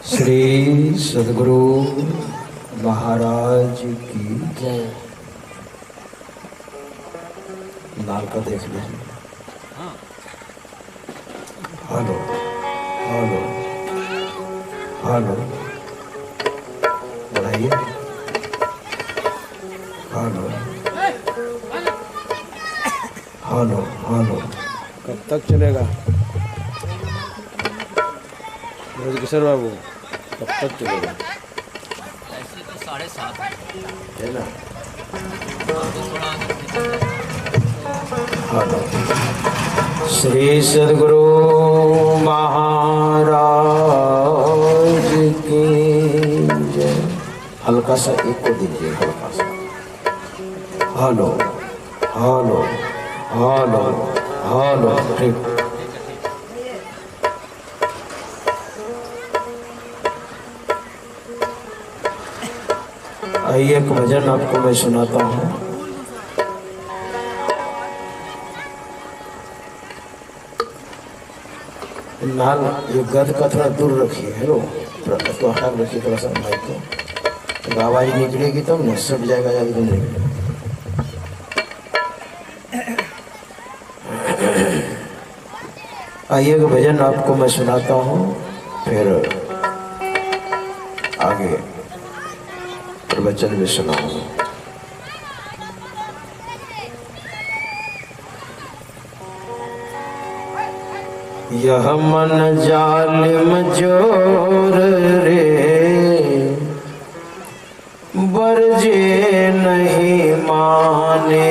श्री सद्गुरु महाराज की जय। लाल का देख लीजिए। हेलो हेलो हेलो, बढ़ाइए। Hello hello hello. कब तक चलेगा किशोर बाबू, कब तक चलेगा? ऐसे तो 7:30 है ना। थोड़ा श्री सद्गुरु महाराज की जय। हल्का सा एक को दीजिए, हल्का सा। Hello hello hello hello. ठीक। आइए एक भजन आपको मैं सुनाता हूँ। नाल ये गद का थोड़ा दूर रखिए। हेलो, तो हटा रखिए थोड़ा सा माइक को, तो आवाज निकलेगी तब ना, सट जाएगा जल्दी नहीं। आइए एक भजन आपको मैं सुनाता हूँ, फिर आगे प्रवचन भी सुनाऊंगा। यह मन जालिम जोर रे, बरजे नहीं माने।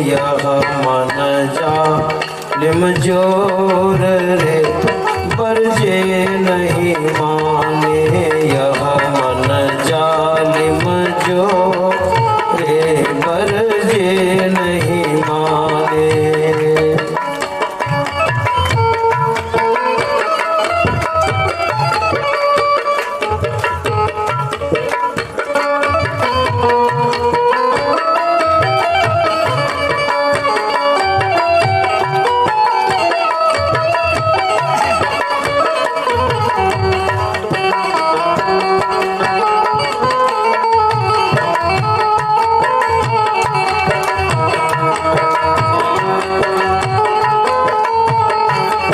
यह मन जालिम जोर रे, बरजे नहीं माने। यह मन जालिम जोर रे, बरजे नहीं माने।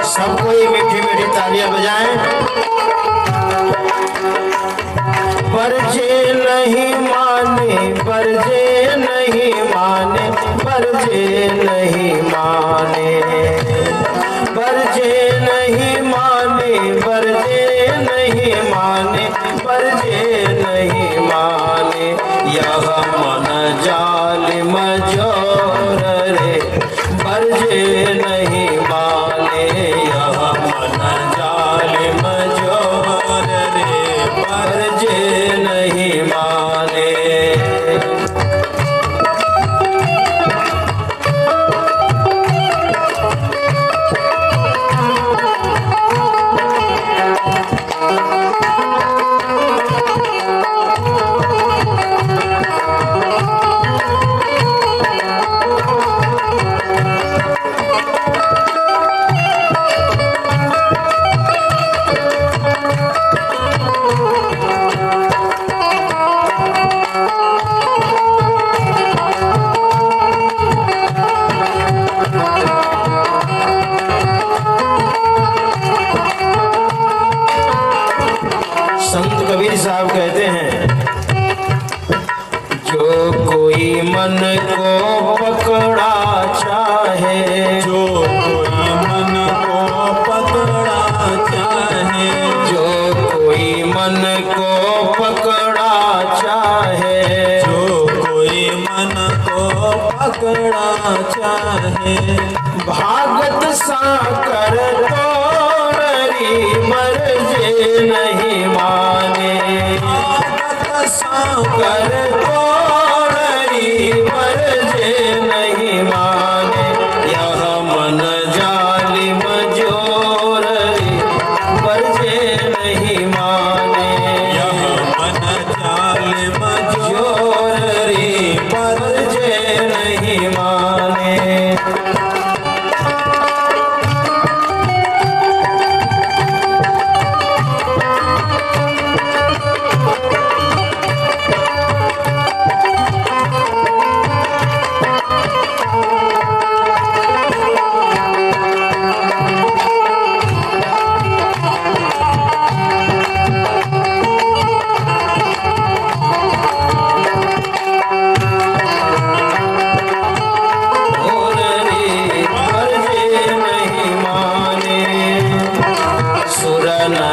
सबको ये मीठी मीठी तालियां बजाएं। बरजे नहीं माने, बरजे नहीं माने, बरजे नहीं माने। बरजे नहीं माने, बरजे नहीं माने, बरजे नहीं माने। यह मन जालिम जोर रे, बरजे नहीं माने। यह मन जालिम जोर रे, बरजे नहीं माने। संत कबीर साहब कहते हैं, जो कोई मन को पकड़ा चाहे, जो कोई मन को पकड़ा चाहे, जो कोई मन को पकड़ा चाहे, जो कोई मन को पकड़ा चाहे। भागत साकर तोड़री, मरजे नहीं माने। भागत साकर तोड़री, मरजे नहीं माने। यह मन जालिम जोर रे, बरजे नहीं माने। यह मन जालिम जोर रे, बरजे नहीं माने।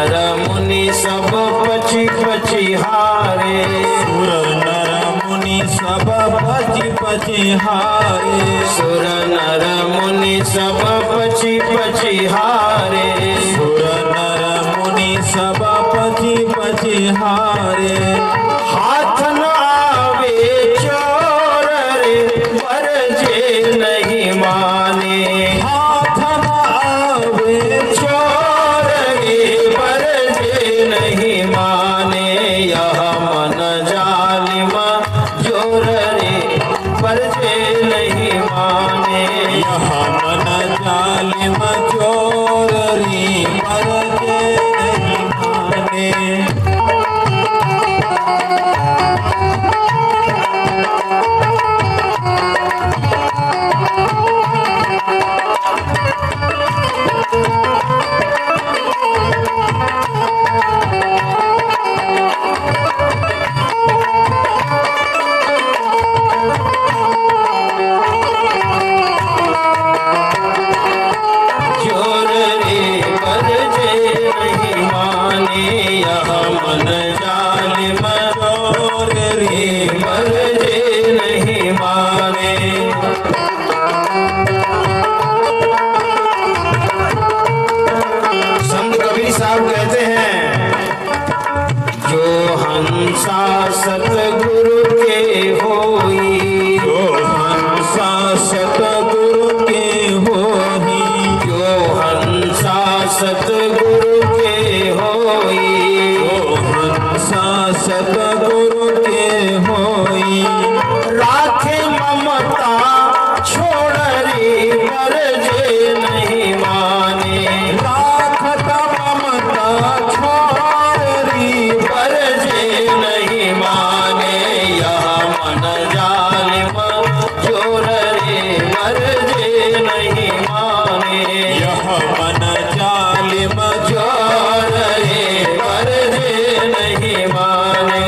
नर मुनि सब पची पची हारे। सुर नर मुनि सब पची पची हारे। सुर नर मुनि सब पची पची हारे। सुर नर मुनि सब पची पची हारे। हाथ न आवे चोर रे पर जे नहीं माने। हाथ न आवे चोर रे पर जे नहीं माने। यह मन जालिम जोर रे पर जे नहीं माने। यह मन जालिम चोर रे पर जे नहीं माने। जोर रे पर जे नहीं माने। यह मन जालिम जोर रे पर जे नहीं माने। संत कबीर साहब कहते हैं जो हंसा सतगुरु के होई। जो हंसा सतगुरु के होही। जो हंसा सतगुरु के होई। जो हंसा सतगुरु के होई। राखे ममता छोड़ रे पर जे नहीं माने। राखत ममता छोरी पर जे नहीं माने। यह मन जालिम जोर रे पर जे नहीं माने। यह मन जालिम जोर रे पर जे नहीं माने।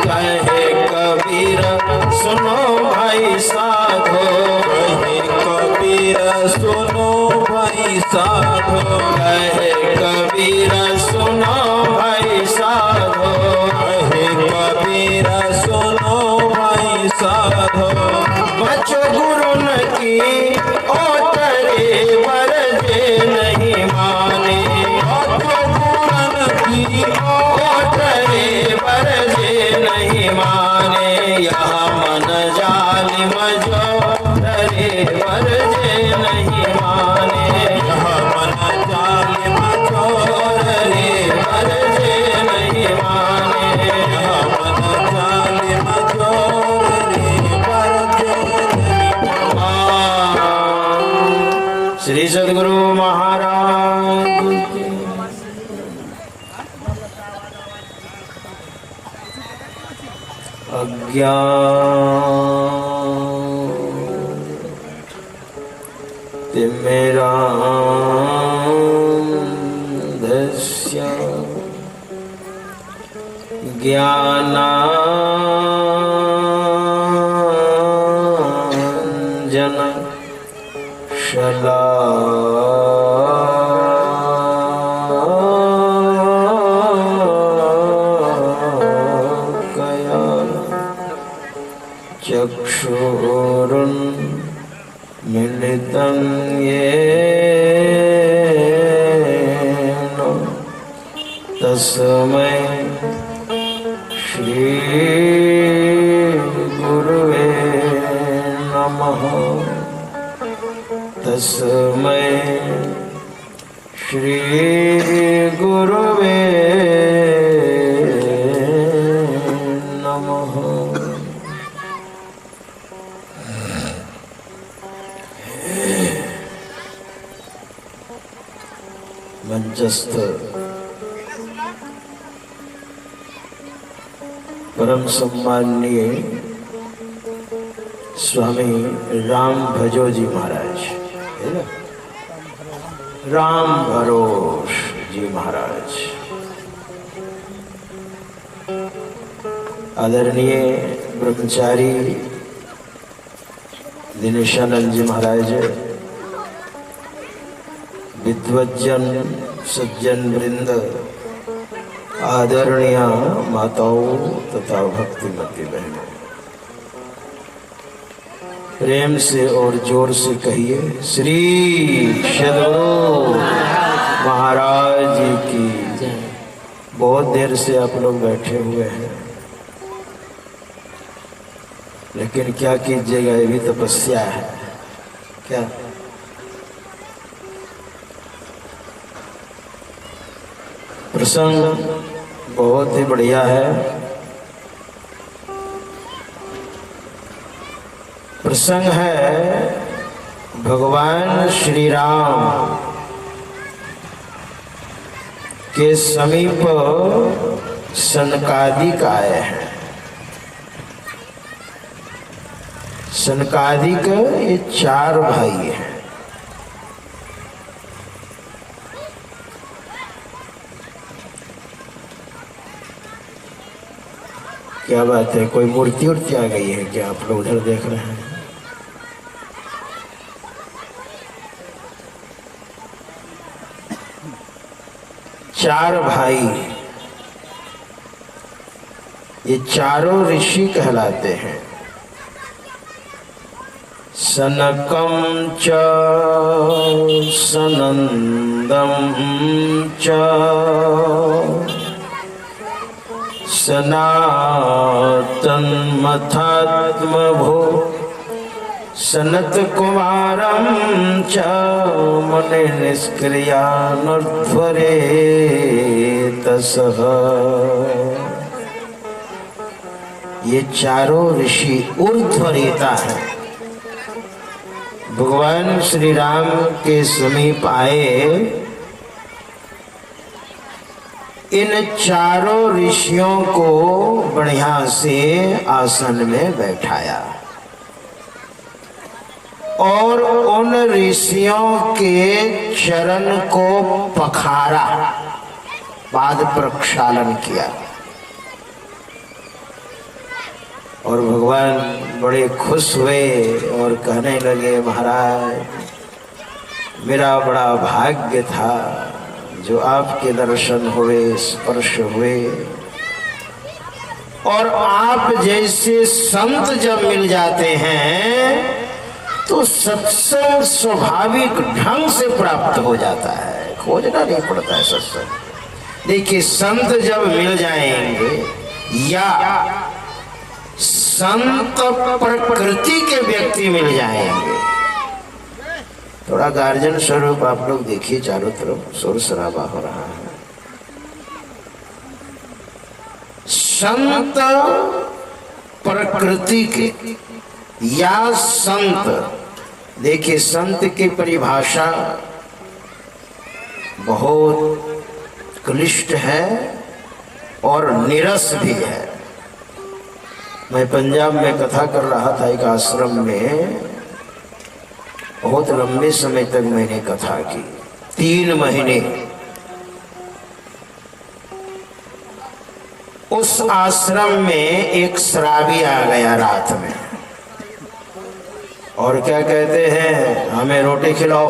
कहे कबीर सुनो भाई साधो। कहे कबीर सुनो भाई साधो। कहे कबीर सुनो भाई साधो। कहे कबीर सुनो भाई साधो। बचो गुरुन की ओटरे पर जे नहीं माने। बचो गुरुन की ओटरे पर जे नहीं माने। यह मन जालिम जोर रे पर जे नहीं माने। यह मन जालिम चोर रे पर जे नहीं माने। यह मन जालिम चोर रे पर जे नहीं माने। श्री सद्गुरु महाराज की। अज्ञान तिमिरान्धस्य ज्ञानाञ्जन शलाकया चक्षुरुन्मिलितं येन तस्मै श्री गुरुवे नमः। तस्मै श्री गुरुवे नमः। मंचस्थ परम सम्माननीय स्वामी राम भजो जी महाराज, है ना, राम भरोस जी महाराज, आदरणीय ब्रह्मचारी दिनेशानंद जी महाराज, विद्वज्जन सज्जन वृंद, आदरणीय माताओं तथा भक्तिमती बहनों, प्रेम से और जोर से कहिए श्री सद्गुरु महाराज जी की। बहुत देर से आप लोग बैठे हुए हैं, लेकिन क्या कीजिएगा, ये भी तपस्या है। क्या प्रसंग बहुत ही बढ़िया है। प्रसंग है भगवान श्री राम के समीप सनकादिक आए हैं। सनकादिक ये 4 भाई हैं। क्या बात है, कोई मूर्ति उर्ति आ गई है क्या? आप लोग उधर देख रहे हैं। चार भाई, ये चारों ऋषि कहलाते हैं। सनकम च सनंदम च सनातन मथात्मभो सनत कुमारम च मुनि निष्क्रियानुध्वरे तसः। ये चारों ऋषि ऊर्ध्वरेता है। भगवान श्री राम के समीप आए, इन चारों ऋषियों को बढ़िया से आसन में बैठाया और उन ऋषियों के चरण को पखारा, पाद प्रक्षालन किया। और भगवान बड़े खुश हुए और कहने लगे, महाराज मेरा बड़ा भाग्य था जो आपके दर्शन हुए, स्पर्श हुए, और आप जैसे संत जब मिल जाते हैं तो सत्संग स्वाभाविक ढंग से प्राप्त हो जाता है, खोजना नहीं पड़ता है सत्संग। देखिए, संत जब मिल जाएंगे या संत प्रकृति के व्यक्ति मिल जाएंगे, थोड़ा गार्जन स्वरूप आप लोग देखिए, चारों तरफ शोर शराबा हो रहा है। संत प्रकृति के या संत, देखिए संत की परिभाषा बहुत क्लिष्ट है और निरस भी है। मैं पंजाब में कथा कर रहा था एक आश्रम में, बहुत लंबे समय तक मैंने कथा की, 3 महीने। उस आश्रम में एक श्रावी आ गया रात में और क्या कहते हैं, हमें रोटी खिलाओ।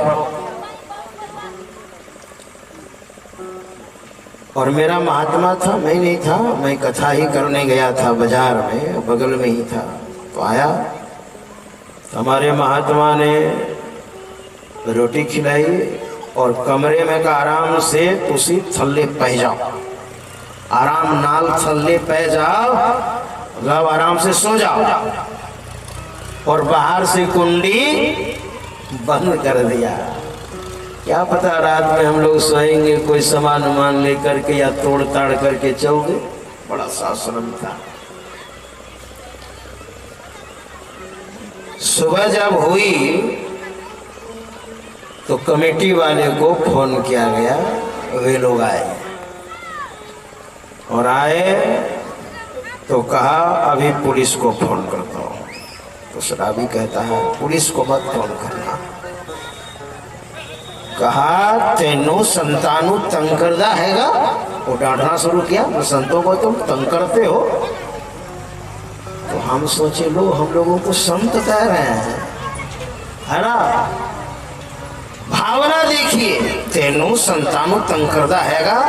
और मेरा महात्मा था, मैं नहीं था, मैं कथा ही करने गया था, बाजार में बगल में ही था। तो आया, हमारे महात्मा ने रोटी खिलाई और कमरे में का आराम से तुसी थल्ले पै जाओ, आराम नाल थल्ले पै जाओ, अब आराम से सो जाओ। और बाहर से कुंडी बंद कर दिया। क्या पता रात में हम लोग सोएंगे, कोई सामान उमान लेकर के या तोड़ ताड़ करके चल गए। बड़ा शास्त्रम था। सुबह जब हुई तो कमेटी वाले को फोन किया गया, वे लोग आए और आए तो कहा अभी पुलिस को फोन करता हूँ। तो शराबी कहता है पुलिस को मत फोन करना। कहा तेनो संतानु तंग करदा हैगा। वो डांटना शुरू किया, तो संतों को तुम तंग करते हो। तो हम सोचे लो हम लोगों को संत कह रहे हैं, है ना। भावना देखिए, तेनो संतानु तंग करदा हैगा।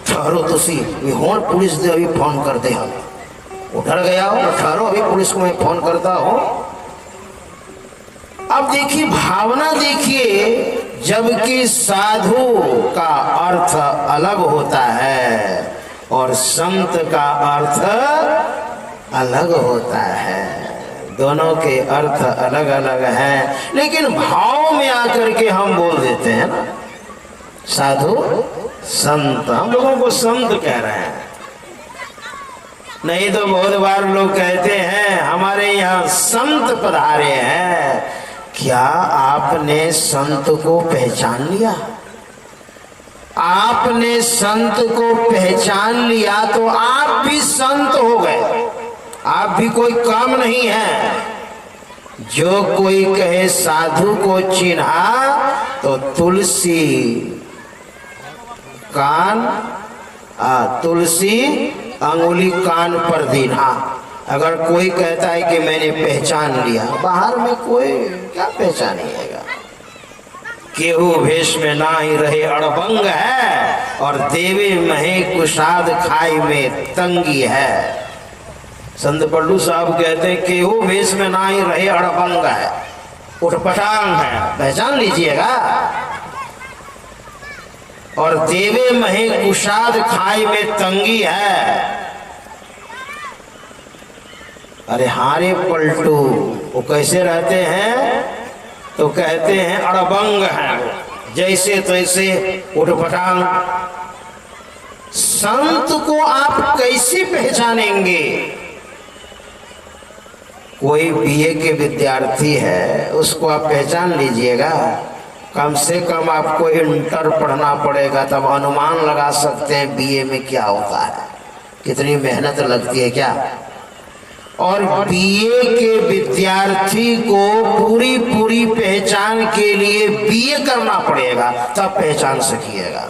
ठहरो तुसी होर पुलिस दे अभी फोन करते हम। वो डर गया हो, ठहरो अभी पुलिस को मैं फोन करता हूँ। अब देखिए भावना देखिए, जबकि साधु का अर्थ अलग होता है और संत का अर्थ अलग होता है। दोनों के अर्थ अलग अलग हैं, लेकिन भाव में आकर के हम बोल देते हैं ना, साधु संत। हम लोगों को संत कह रहे हैं, नहीं तो बहुत बार लोग कहते हैं हमारे यहाँ संत पधारे हैं। क्या आपने संत को पहचान लिया? आपने संत को पहचान लिया तो आप भी संत हो गए। आप भी कोई काम नहीं है। जो कोई कहे साधु को चिन्हा तो तुलसी कान तुलसी अंगुली कान पर दीना। अगर कोई कहता है कि मैंने पहचान लिया, बाहर में कोई क्या पहचानिएगा। केहू भेष में ना ही रहे अड़बंग है और देवे महे कुशाद खाई में तंगी है। संत पल्लू साहब कहते हैं केहू भेष में ना ही रहे अड़बंग है, उठपटांग है, पहचान लीजिएगा। और देवे महे कुशाद खाई में तंगी है। अरे हारे पलटू वो कैसे रहते हैं? तो कहते हैं अड़बंग है, जैसे तैसे उठपटांग। संत को आप कैसे पहचानेंगे? कोई बीए के विद्यार्थी है, उसको आप पहचान लीजिएगा। कम से कम आपको इंटर पढ़ना पड़ेगा, तब अनुमान लगा सकते हैं बीए में क्या होता है, कितनी मेहनत लगती है क्या। और बीए के विद्यार्थी को पूरी पूरी पहचान के लिए बीए करना पड़ेगा, तब पहचान सकिएगा।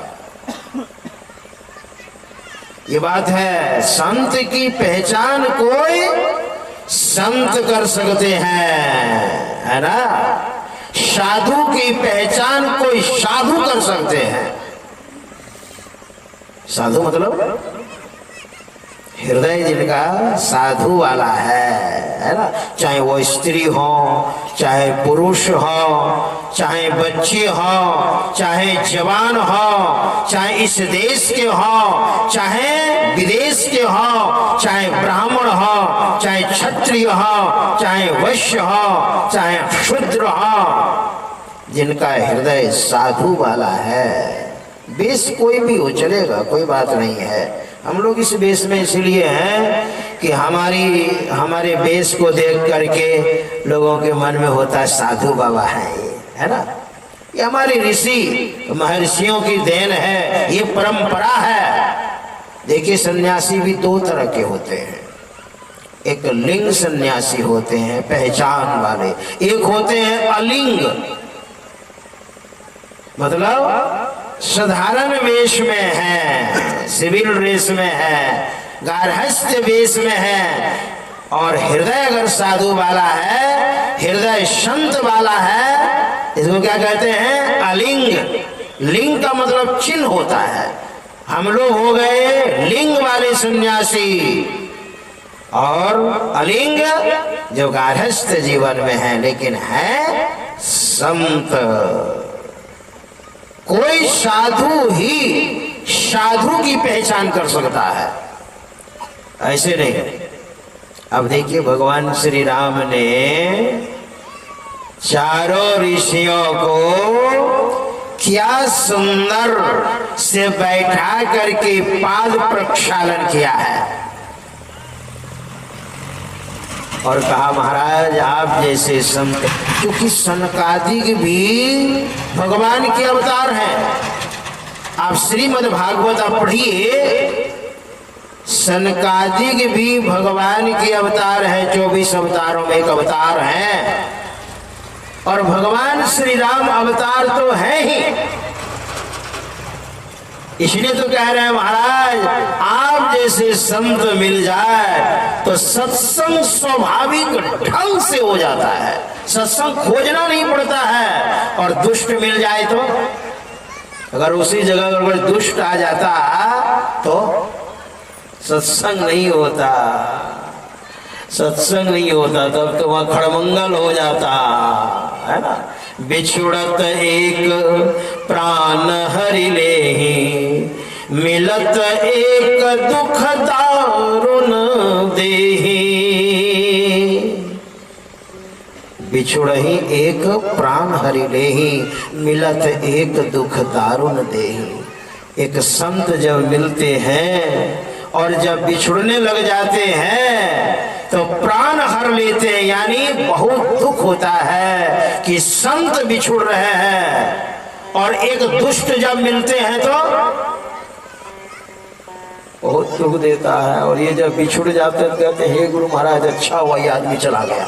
ये बात है। संत की पहचान कोई संत कर सकते हैं, है ना। साधु की पहचान कोई साधु कर सकते हैं। साधु मतलब हृदय जिनका साधु वाला है ना। चाहे वो स्त्री हो, चाहे पुरुष हो, चाहे बच्चे हो, चाहे जवान हो, चाहे इस देश के हो, चाहे विदेश के हो, चाहे ब्राह्मण हो, चाहे क्षत्रिय हो, चाहे वैश्य हो, चाहे शूद्र हो, जिनका हृदय साधु वाला है। वेश कोई भी हो चलेगा, कोई बात नहीं है। हम लोग इस वेश में इसलिए हैं कि हमारे वेश को देख करके लोगों के मन में होता है साधु बाबा है ये, है ना। ये हमारे ऋषि महर्षियों की देन है, ये परंपरा है। देखिए सन्यासी भी दो तरह के होते हैं। एक लिंग सन्यासी होते हैं पहचान वाले, एक होते हैं अलिंग, मतलब साधारण वेश में है, सिविल ड्रेस में है, गार्हस्थ्य वेश में है, और हृदय अगर साधु वाला है, हृदय संत वाला है, इसको क्या कहते हैं? अलिंग। लिंग का मतलब चिन्ह होता है। हम लोग हो गए लिंग वाले सन्यासी, और अलिंग जो गार्हस्थ्य जीवन में है लेकिन है संत। कोई साधु ही साधु की पहचान कर सकता है, ऐसे नहीं। अब देखिए भगवान श्री राम ने चारों ऋषियों को क्या सुंदर से बैठा करके पाद प्रक्षालन किया है और कहा महाराज आप जैसे संत, क्योंकि सनकादिक भी भगवान के अवतार हैं। आप श्रीमद् भागवत आप पढ़िए, सनकादिक भी भगवान के अवतार है, 24 अवतारों में एक अवतार है, और भगवान श्री राम अवतार तो है ही। इसलिए तो कह रहे हैं महाराज, आप जैसे संत मिल जाए तो सत्संग स्वाभाविक ढंग से हो जाता है, सत्संग खोजना नहीं पड़ता है। और दुष्ट मिल जाए तो, अगर उसी जगह अगर दुष्ट आ जाता तो सत्संग नहीं होता, सत्संग नहीं होता, तब तो वह खड़मंगल हो जाता है ना। बिछुड़त एक प्राण हरि लेहि, मिलत एक दुख दारुण देहि। बिछुड़हि एक प्राण हरि लेहि, मिलत एक दुख दारुण देहि। एक संत जब मिलते हैं और जब बिछुड़ने लग जाते हैं तो प्राण हर लेते हैं, यानी बहुत दुख होता है कि संत बिछुड़ रहे हैं। और एक दुष्ट जब मिलते हैं तो बहुत दुख देता है। और ये जब बिछुड़ जाते हैं कहते हैं हे गुरु महाराज अच्छा हुआ ये आदमी चला गया,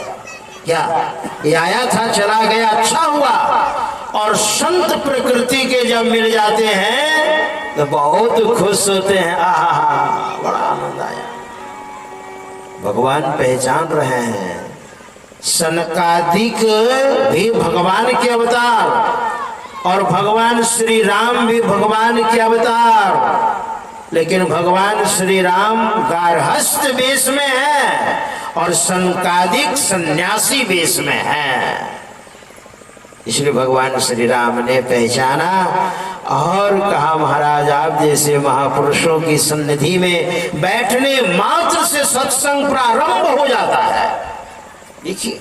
क्या ये आया था चला गया, अच्छा हुआ। और संत प्रकृति के जब मिल जाते हैं तो बहुत खुश होते हैं, आहा बड़ा आनंद आया। भगवान पहचान रहे हैं, सनकादिक भी भगवान के अवतार और भगवान श्री राम भी भगवान के अवतार, लेकिन भगवान श्री राम गार्हस्थ वेश में है और सनकादिक सन्यासी वेश में है। इसलिए भगवान श्री राम ने पहचाना और कहा महाराज आप जैसे महापुरुषों की सन्निधि में बैठने मात्र से सत्संग प्रारंभ हो जाता है। देखिए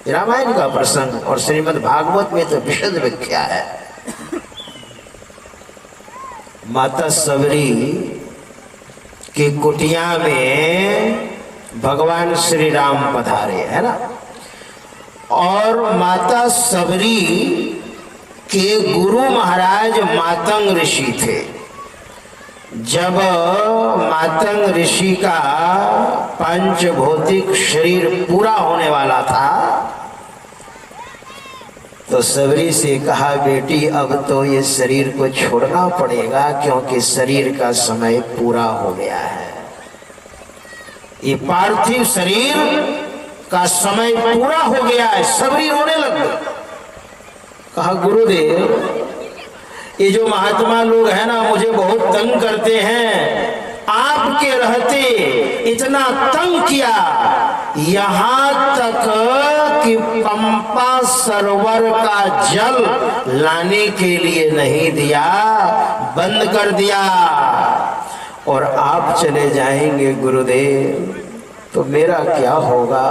रामायण का प्रसंग और श्रीमद् भागवत में तो विशद व्याख्या है। माता सबरी की कुटिया में भगवान श्री राम पधारे है ना, और माता सबरी के गुरु महाराज मातंग ऋषि थे। जब मातंग ऋषि का पंचभौतिक शरीर पूरा होने वाला था तो सबरी से कहा बेटी अब तो ये शरीर को छोड़ना पड़ेगा क्योंकि शरीर का समय पूरा हो गया है। ये पार्थिव शरीर का समय पूरा हो गया है। सबरी रोने लग गई। कहा गुरुदेव ये जो महात्मा लोग हैं ना मुझे बहुत तंग करते हैं, आपके रहते इतना तंग किया, यहाँ तक कि पंपा सरोवर का जल लाने के लिए नहीं दिया, बंद कर दिया, और आप चले जाएंगे गुरुदेव तो मेरा क्या होगा।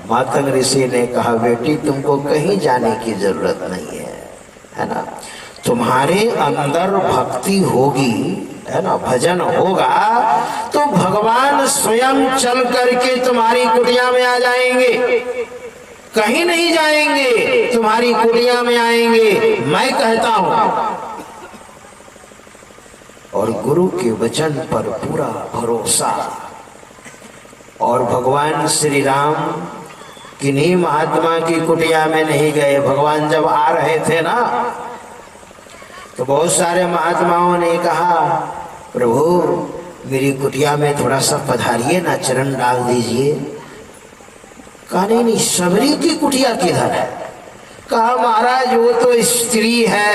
मातंग ऋषि ने कहा बेटी तुमको कहीं जाने की जरूरत नहीं है ना, तुम्हारे अंदर भक्ति होगी है ना, भजन होगा तो भगवान स्वयं चल करके तुम्हारी कुटिया में आ जाएंगे, कहीं नहीं जाएंगे, तुम्हारी कुटिया में आएंगे, मैं कहता हूं। और गुरु के वचन पर पूरा भरोसा। और भगवान श्री राम किन्हीं महात्मा की कुटिया में नहीं गए। भगवान जब आ रहे थे ना तो बहुत सारे महात्माओं ने कहा प्रभु मेरी कुटिया में थोड़ा सा पधारिए ना, चरण डाल दीजिए। कहा नहीं सबरी की कुटिया किधर है। कहा महाराज वो तो स्त्री है,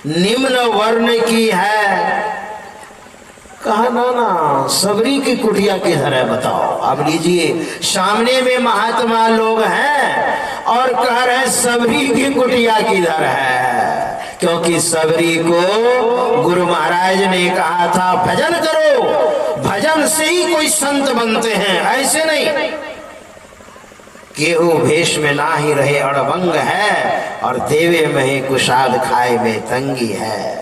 निम्न वर्ण की है। कहा ना सबरी की कुटिया किधर है बताओ। अब लीजिए सामने में महात्मा लोग हैं और कह रहे सबरी की कुटिया किधर है, क्योंकि सबरी को गुरु महाराज ने कहा था भजन करो, भजन से ही कोई संत बनते हैं, ऐसे नहीं। केहू भेष में ना ही रहे अड़भंग है और देवे में ही कुशाद खाए में तंगी है।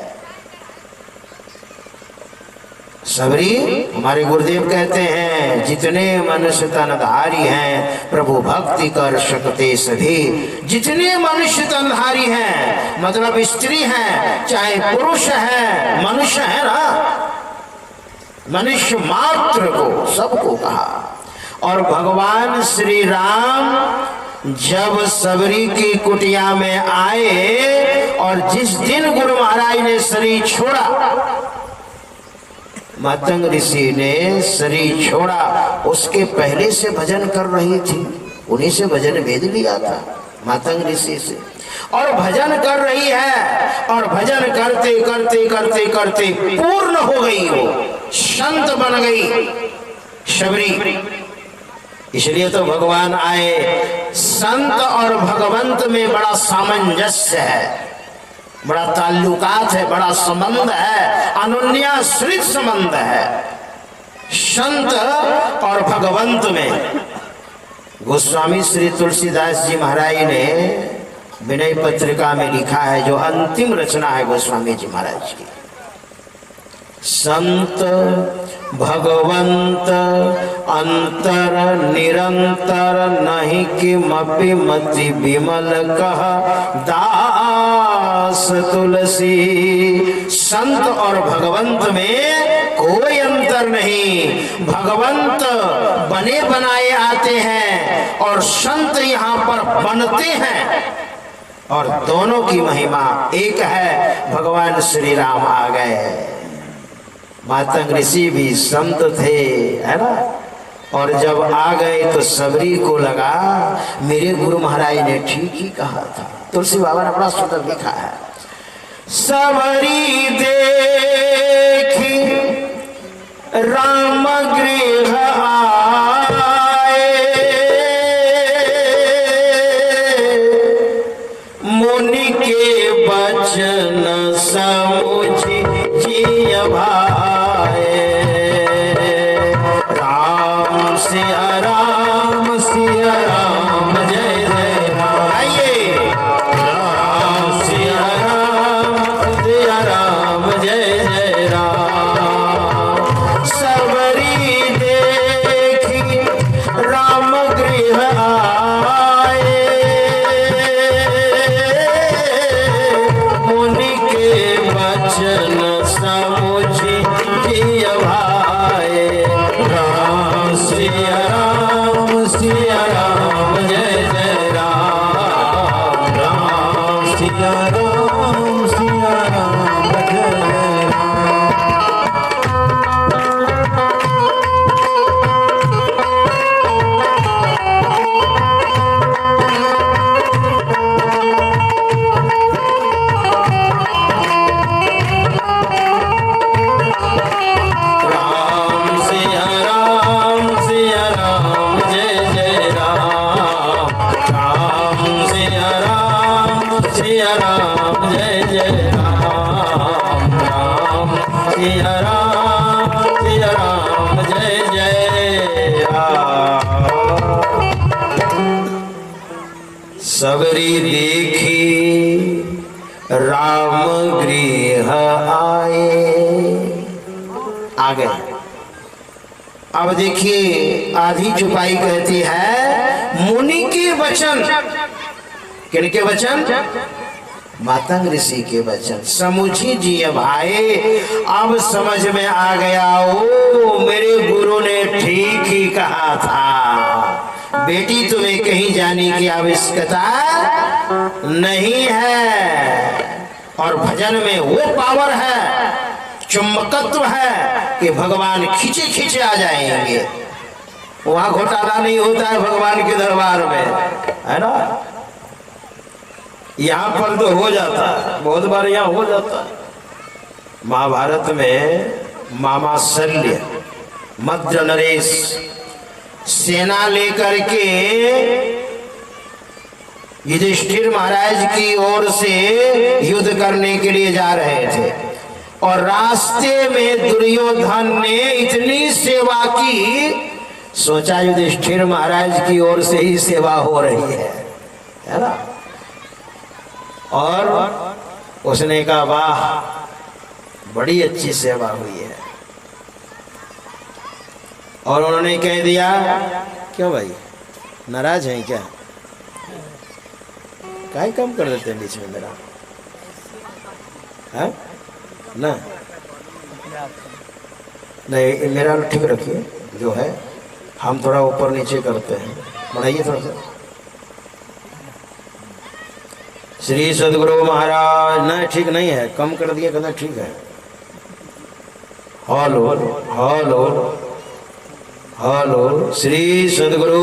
सबरी हमारे गुरुदेव कहते हैं जितने मनुष्य तनधारी हैं प्रभु भक्ति कर सकते सभी। जितने मनुष्य तनधारी हैं मतलब स्त्री हैं चाहे पुरुष है मनुष्य है ना, मनुष्य मात्र को सबको कहा। और भगवान श्री राम जब सबरी की कुटिया में आए और जिस दिन गुरु महाराज ने शरीर छोड़ा, मातंग ऋषि ने शरीर छोड़ा, उसके पहले से भजन कर रही थी, उन्हीं से भजन भेद लिया था मातंग ऋषि से, और भजन कर रही है। और भजन करते करते करते करते पूर्ण हो गई, वो संत बन गई शबरी। इसलिए तो भगवान आए। संत और भगवंत में बड़ा सामंजस्य है, बड़ा ताल्लुकात है, बड़ा संबंध है, अनुन्याश्रित संबंध है संत और भगवंत में। गोस्वामी श्री तुलसीदास जी महाराज ने विनय पत्रिका में लिखा है, जो अंतिम रचना है गोस्वामी जी महाराज की, संत भगवंत अंतर निरंतर नहीं किमपि मति विमल कह दास तुलसी। संत और भगवंत में कोई अंतर नहीं, भगवंत बने बनाए आते हैं और संत यहाँ पर बनते हैं, और दोनों की महिमा एक है। भगवान श्री राम आ गए, मातंग ऋषि भी संत थे, है ना, और जब आ गए तो सबरी को लगा मेरे गुरु महाराज ने ठीक ही कहा था। तुलसी बाबा ने बड़ा सुंदर लिखा है, सबरी देखी राम गृह आए, मुनि के बचन समुझी जिय भाए, राम सिया राम सिया राम जय जय राम। आइए, राम सिया राम जय जय राम। सबरी देखी राम गृह आए, मुनि के बचन समुझी जिय भाए, राम सिया राम जय जय राम, राम सिया राम जय जय राम। राम सिया राम जय जय राम, राम सिया राम जय जय राम, राम सिया राम जय जय राम। सबरी देखी राम गृह आए, आ गए। अब देखिए आधी चुपाई कहती है मुनि के वचन, किनके वचन? मातंग ऋषि के वचन, समुझी जिय भाई। अब समझ में आ गया, ओ मेरे गुरु ने ठीक ही कहा था, बेटी तुम्हें कहीं जाने की आवश्यकता नहीं है। और भजन में वो पावर है, चुंबकत्व है कि भगवान खींचे खींचे आ जाएंगे। वहां घोटाला नहीं होता है भगवान के दरबार में, है ना। यहाँ पर तो हो जाता है, बहुत बार यहाँ हो जाता है। महाभारत में मामा शल्य मद्र नरेश सेना लेकर के युधिष्ठिर महाराज की ओर से युद्ध करने के लिए जा रहे थे, और रास्ते में दुर्योधन ने इतनी सेवा की, सोचा युधिष्ठिर महाराज की ओर से ही सेवा हो रही है ना। और उसने कहा वाह बड़ी अच्छी सेवा हुई है, और उन्होंने कह दिया, क्यों भाई, नाराज हैं क्या? काहे कम कर देते हैं बीच में मेरा, है ना? नहीं मेरा ठीक रखिए, जो है हम थोड़ा ऊपर नीचे करते हैं, बढ़ाइए थोड़ा सा। श्री सदगुरु महाराज, नहीं ठीक नहीं है, कम कर दिया, कहना ठीक है। हेलो हेलो हेलो, श्री सदगुरु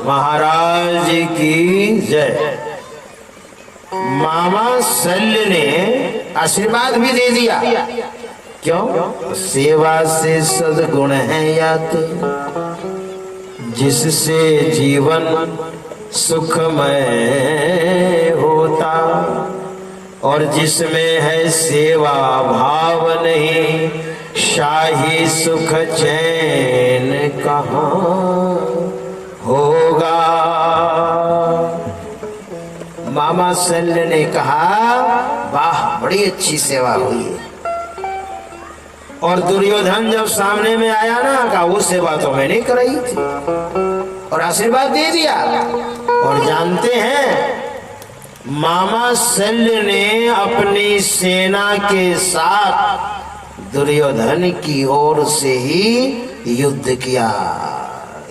महाराज की जय। मामा शल्य ने आशीर्वाद भी दे दिया, क्यों? सेवा से सद्गुण है यात, जिससे जीवन सुखमय होता, और जिसमें है सेवा भाव नहीं, शाही सुख चैन कहाँ होगा। मामा शल्य ने कहा, वाह बड़ी अच्छी सेवा हुई है। और दुर्योधन जब सामने में आया ना, कहा वो सेवा तो मैंने कराई थी, और आशीर्वाद दे दिया। और जानते हैं मामा शल्य ने अपनी सेना के साथ दुर्योधन की ओर से ही युद्ध किया।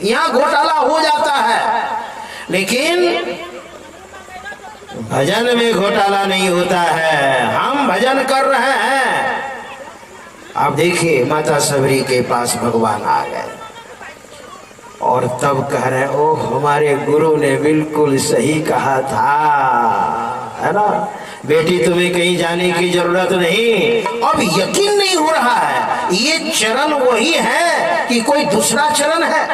यहां घोटाला हो जाता है, लेकिन भजन में घोटाला नहीं होता है। हम भजन कर रहे हैं। आप देखिए माता सबरी के पास भगवान आ गए और तब कह रहे, ओ हमारे गुरु ने बिल्कुल सही कहा था, है ना बेटी, तुम्हें कहीं जाने की जरूरत नहीं। अब यकीन नहीं हो रहा है ये चरण वही है कि कोई दूसरा चरण है।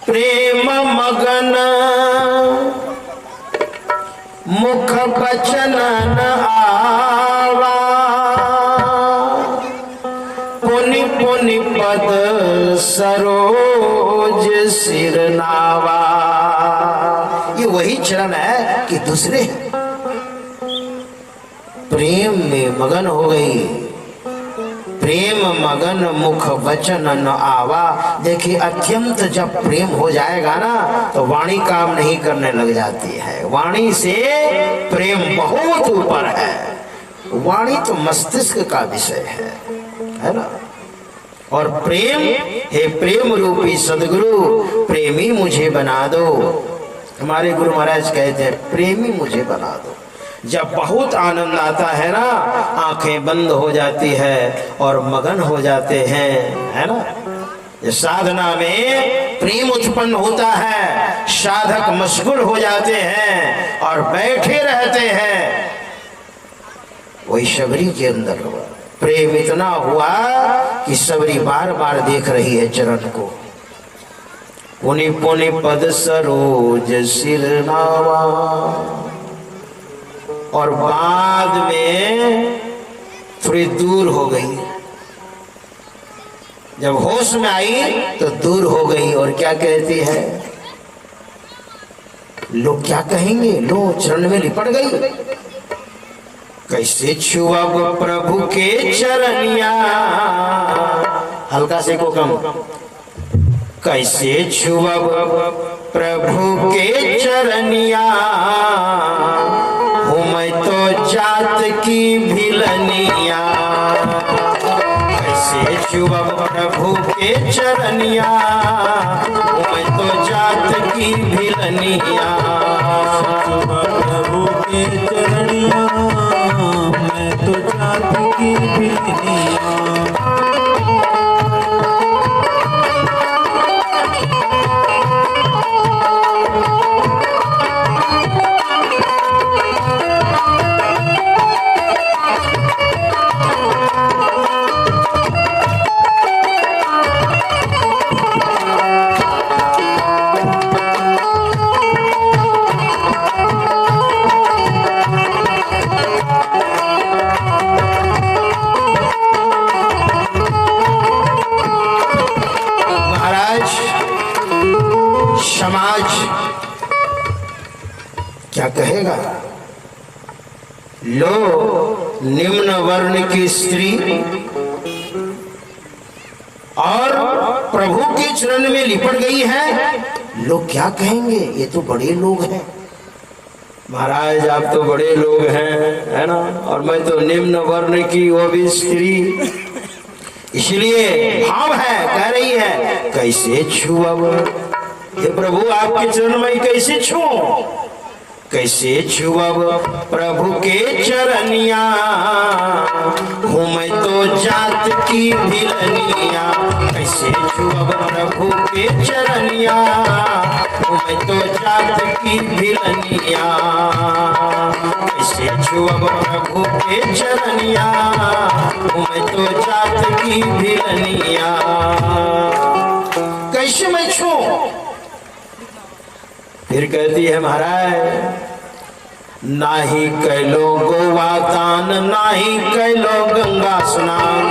प्रेम मगन मुख बचन न आवा, पुनि पुनि पद सरोज सिर नावा। ये वही चरण है कि दूसरे प्रेम में मगन हो गई। प्रेम मगन मुख वचन न आवा। देखिए अत्यंत जब प्रेम हो जाएगा ना तो वाणी काम नहीं करने लग जाती है। वाणी से प्रेम बहुत ऊपर है। वाणी तो मस्तिष्क का विषय है ना। और प्रेम, हे प्रेम रूपी सदगुरु, प्रेमी मुझे बना दो। हमारे गुरु महाराज कहते हैं प्रेमी मुझे बना दो। जब बहुत आनंद आता है ना, आंखें बंद हो जाती है और मगन हो जाते हैं, है ना। ये साधना में प्रेम उत्पन्न होता है, साधक मशगूल हो जाते हैं और बैठे रहते हैं। वही शबरी के अंदर हुआ। प्रेम इतना हुआ कि शबरी बार बार देख रही है चरण को। पुनि पुनि पद सरोज सिर नावा। और बाद में थोड़ी दूर हो गई। जब होश में आई तो दूर हो गई और क्या कहती है, लोग क्या कहेंगे, लो चरण में लिपट गई। कैसे छुअब प्रभु के चरनिया, हल्का से को कम, कैसे छुअब प्रभु के चरनिया, हूँ मैं तो जात की भिलनिया। कैसे छुअब प्रभु के चरनिया, हूँ मैं तो जात की भिलनिया। प्रभु के चरनिया, मैं तो जात की भिलनिया। समाज क्या कहेगा, लो निम्न वर्ण की स्त्री और प्रभु के चरण में लिपट गई है, लोग क्या कहेंगे? ये तो बड़े लोग हैं। महाराज आप तो बड़े लोग हैं, है ना, और मैं तो निम्न वर्ण की, वो भी स्त्री। इसलिए भाव है, कह रही है कैसे छू अब, हे प्रभु आपके चरण में कैसे छू, कैसे छू अब प्रभु के चरनिया, हूँ मैं तो जात की भिलनिया। कैसे छू अब प्रभु के चरनिया, हूँ मैं तो जात की भिलनिया। कैसे छू अब प्रभु के चरनिया, हूँ मैं तो जात की भिलनिया। कैसे मैं छू? फिर कहती है महाराज, नाही कैलो गोवादान, नाही कैलो गंगा स्नान,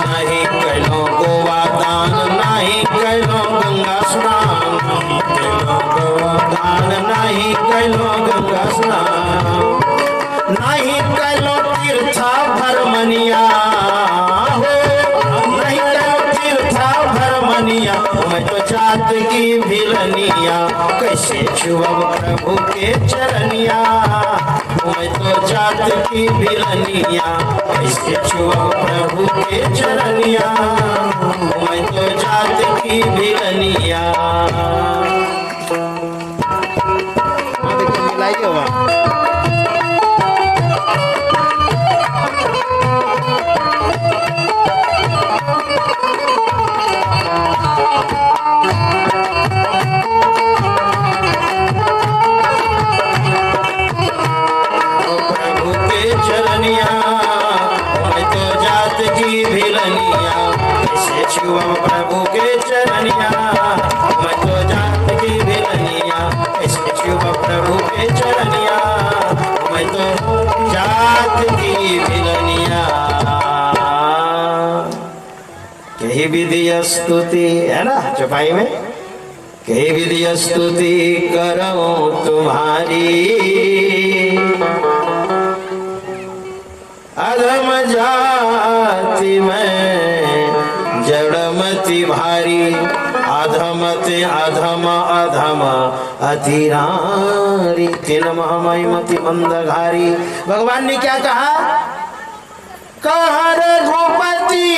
नाही कैलो गोवादान, नाही कैलो गंगा स्नान, गोवादान नहीं कैलो गंगा स्नान, नहीं कैलो तीर्था भरमनिया, मैं तो जात की भिलनिया। कैसे छुअब प्रभु के चरनिया, मैं तो जात की भिलनिया। कैसे छुअब प्रभु के चरनिया, मैं तो जात की भिलनिया। मिलाइए वहाँ प्रभु के चरनिया, मैं तो जात की भिलनिया। ऐसे शिव प्रभु के चरनिया, मैं तो जात की भिलनिया। कही विधि स्तुति है ना चौपाई में, कही विधि स्तुति करो तुम्हारी, अधम जाति में जड़मति भारी, अधमति अधम अधम अतिरारी, तीन महमति मंदघारी। भगवान ने क्या कहा? कहा रघुपति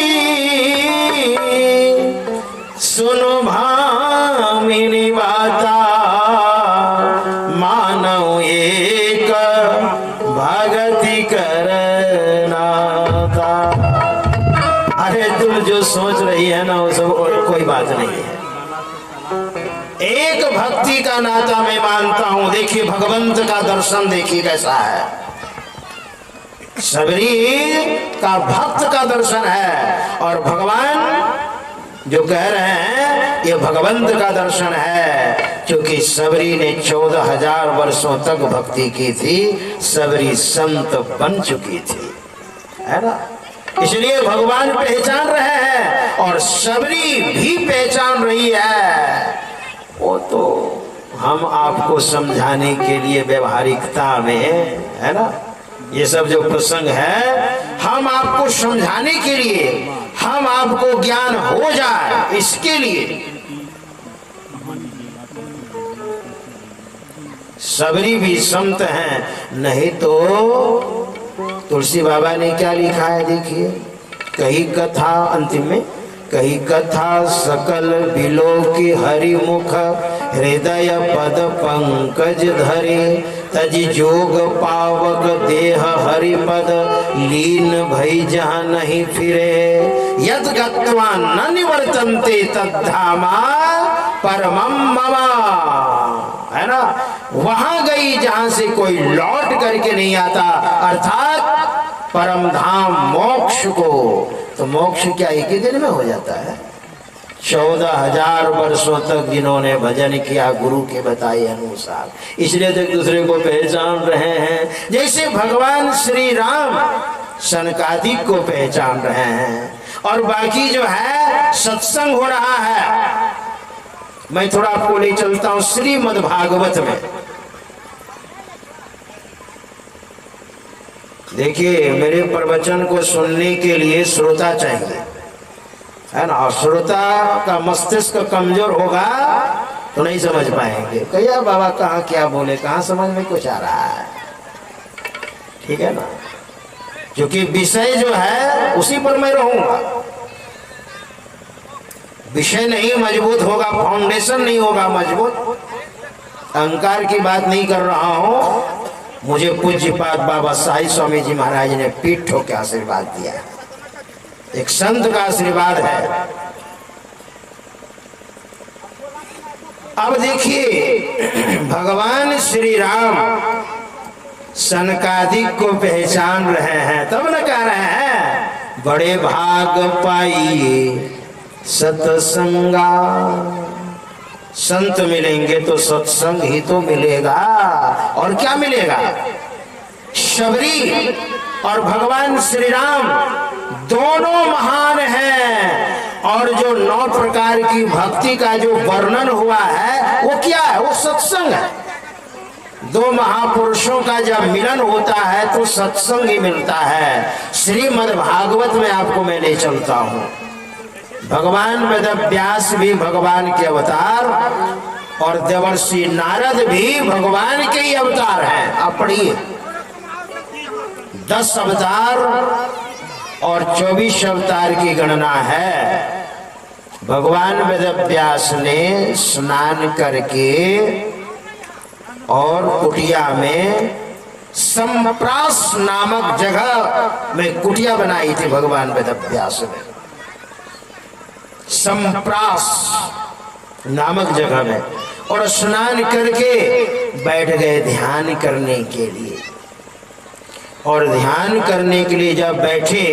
सुनो भामिनी बाता, मानव एक भगति करना था। अरे तुम जो सोच रही है ना वो सब कोई बात नहीं है, एक भक्ति का नाता मैं मानता हूं। देखिए भगवंत का दर्शन देखिए कैसा है, सबरी का भक्त का दर्शन है, और भगवान जो कह रहे हैं ये भगवंत का दर्शन है, क्योंकि सबरी ने 14,000 वर्षों तक भक्ति की थी, सबरी संत बन चुकी थी, है ना। इसलिए भगवान पहचान रहे हैं और सबरी भी पहचान रही है। वो तो हम आपको समझाने के लिए व्यवहारिकता में, है ना, ये सब जो प्रसंग है हम आपको समझाने के लिए, हम आपको ज्ञान हो जाए इसके लिए। सबरी भी संत हैं, नहीं तो तुलसी बाबा ने क्या लिखा है देखिए, कही कथा अंतिम में, कही कथा सकल बिलो की हरि मुख, हृदय पद पंकज धरे, तज जोग पावक देह हरि पद, लीन भई जहाँ नहीं फिरे, यद गत्वा न निवर्तन्ते तद्धामा परमम ममा, है ना, वहां गई जहां से कोई लौट करके नहीं आता, अर्थात परम धाम मोक्ष को। तो मोक्ष क्या एक ही दिन में हो जाता है? 14,000 वर्षों तक जिन्होंने भजन किया गुरु के बताए अनुसार, इसलिए तो एक दूसरे को पहचान रहे हैं। जैसे भगवान श्री राम सनकादिक को पहचान रहे हैं, और बाकी जो है सत्संग हो रहा है। मैं थोड़ा आपको ले चलता हूं श्रीमद् भागवत में। देखिए, मेरे प्रवचन को सुनने के लिए श्रोता चाहिए, है ना। और श्रोता का मस्तिष्क कमजोर होगा तो नहीं समझ पाएंगे। कहिए बाबा कहाँ क्या बोले, कहाँ समझ में कुछ आ रहा है, ठीक है ना। क्योंकि विषय जो है उसी पर मैं रहूंगा। विषय नहीं मजबूत होगा, फाउंडेशन नहीं होगा मजबूत। अहंकार की बात नहीं कर रहा हूं। मुझे पूज्यपाद बाबा साई स्वामी जी महाराज ने पीठ ठोक के आशीर्वाद दिया है, एक संत का आशीर्वाद है। अब देखिए, भगवान श्री राम सनकादिक को पहचान रहे हैं, तब न कह रहे हैं बड़े भाग पाइए सत्संगा। संत मिलेंगे तो सत्संग ही तो मिलेगा, और क्या मिलेगा। शबरी और भगवान श्री राम दोनों महान हैं, और जो 9 प्रकार की भक्ति का जो वर्णन हुआ है वो क्या है, वो सत्संग है। 2 महापुरुषों का जब मिलन होता है तो सत्संग ही मिलता है। श्रीमद् भागवत में आपको मैं ले चलता हूं। भगवान वेदव्यास भी भगवान के अवतार, और देवर्षि नारद भी भगवान के ही अवतार हैं। आप पढ़िए, 10 अवतार और 24 अवतार की गणना है। भगवान वेदव्यास ने स्नान करके और कुटिया में संप्रास नामक जगह में कुटिया बनाई थी भगवान वेदव्यास ने। संप्रास नामक जगह में, और स्नान करके बैठ गए ध्यान करने के लिए। और ध्यान करने के लिए जब बैठे,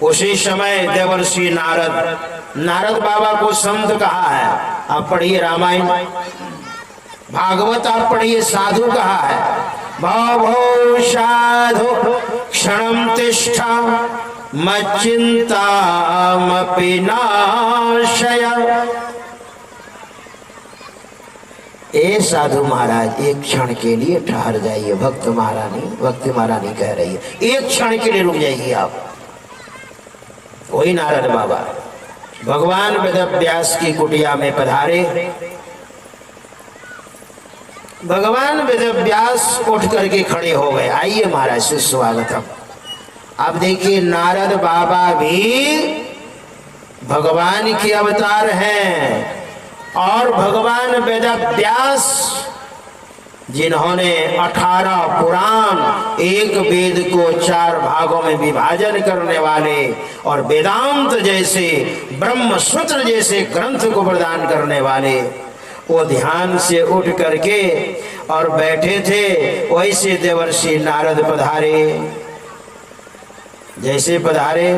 उसी समय देवर्षि नारद बाबा को संत कहा है। आप पढ़िए रामायण, भागवत आप पढ़िए, साधु कहा है। भव साधु क्षणं तिष्ठ मच्चिंतामपि नाशय। ए साधु महाराज, एक क्षण के लिए ठहर जाइए। भक्ति महारानी कह रही है, एक क्षण के लिए रुक जाइए आप। वही नारद बाबा भगवान वेदव्यास की कुटिया में पधारे। भगवान वेदव्यास उठ करके खड़े हो गए। आइए महाराज, से स्वागतम। अब देखिए, नारद बाबा भी भगवान के अवतार हैं, और भगवान वेदव्यास जिन्होंने 18 पुराण, एक वेद को 4 भागों में विभाजन करने वाले, और वेदांत जैसे, ब्रह्म सूत्र जैसे ग्रंथ को प्रदान करने वाले, वो ध्यान से उठ करके और बैठे थे। वैसे देवर्षि नारद पधारे। जैसे पधारे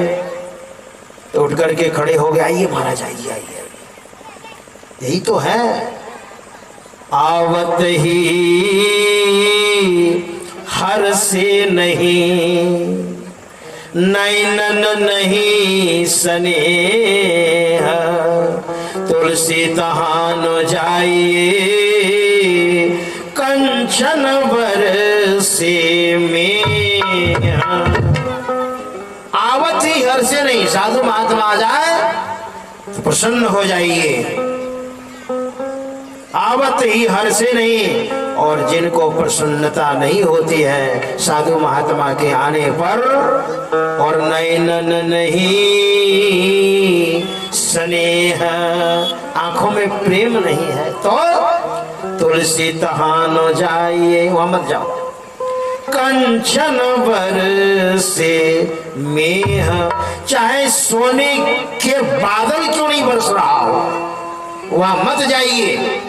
तो उठ करके खड़े हो गए। आइए महाराज, आइए आइए, यही तो है। आवत ही हर से नहीं, नैनन नहीं स्नेह, तुलसी तहान जाइए कंचन बरसे में। आवत ही हर से नहीं, साधु महात्मा आ जाए तो प्रसन्न हो जाइए। आवत ही हर से नहीं, और जिनको प्रसन्नता नहीं होती है साधु महात्मा के आने पर, और नैनन नहीं स्नेह, आंखों में प्रेम नहीं है, तो तुलसी तहान जाइए, वहां मत जाओ। कंचन बरसे मेह, चाहे सोने के बादल क्यों नहीं बरस रहा हो, वहां मत जाइए।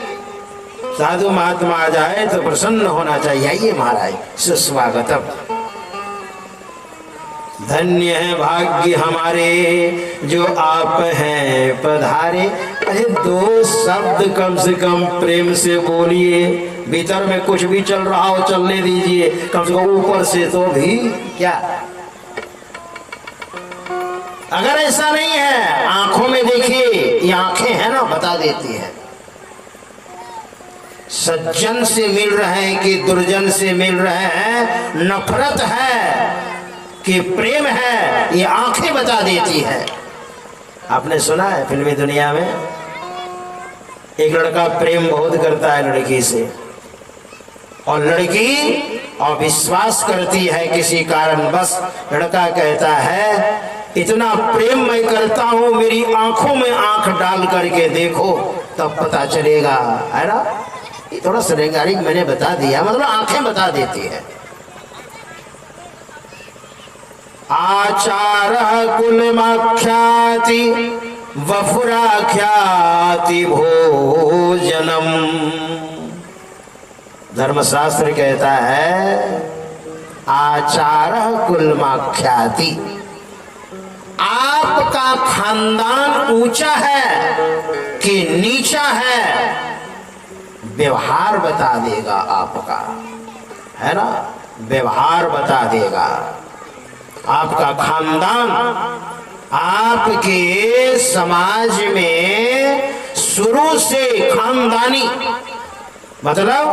साधु महात्मा आ जाए तो प्रसन्न होना चाहिए। आइए महाराज, सुस्वागतम। धन्य है भाग्य हमारे जो आप हैं पधारे। अरे 2 शब्द कम से कम प्रेम से बोलिए। भीतर में कुछ भी चल रहा हो चलने दीजिए, कम से कम ऊपर से तो भी क्या। अगर ऐसा नहीं है, आंखों में देखिए, ये आंखें हैं ना, बता देती है। सज्जन से मिल रहे हैं कि दुर्जन से मिल रहे हैं, नफरत है कि प्रेम है, ये आंखें बता देती है। आपने सुना है फिल्मी दुनिया में एक लड़का प्रेम बहुत करता है लड़की से, और लड़की अविश्वास करती है किसी कारण, बस लड़का कहता है इतना प्रेम मैं करता हूं, मेरी आंखों में आंख डाल करके देखो तब पता चलेगा, है ना। ये थोड़ा श्रृंगारिक मैंने बता दिया, मतलब आंखें बता देती है। आचार कुलमाख्याति वफुराख्याति भोजनम। धर्मशास्त्र कहता है आचार कुलमाख्याति, आपका खानदान ऊंचा है कि नीचा है, व्यवहार बता देगा आपका, है ना। व्यवहार बता देगा आपका खानदान। आपके समाज में शुरू से खानदानी मतलब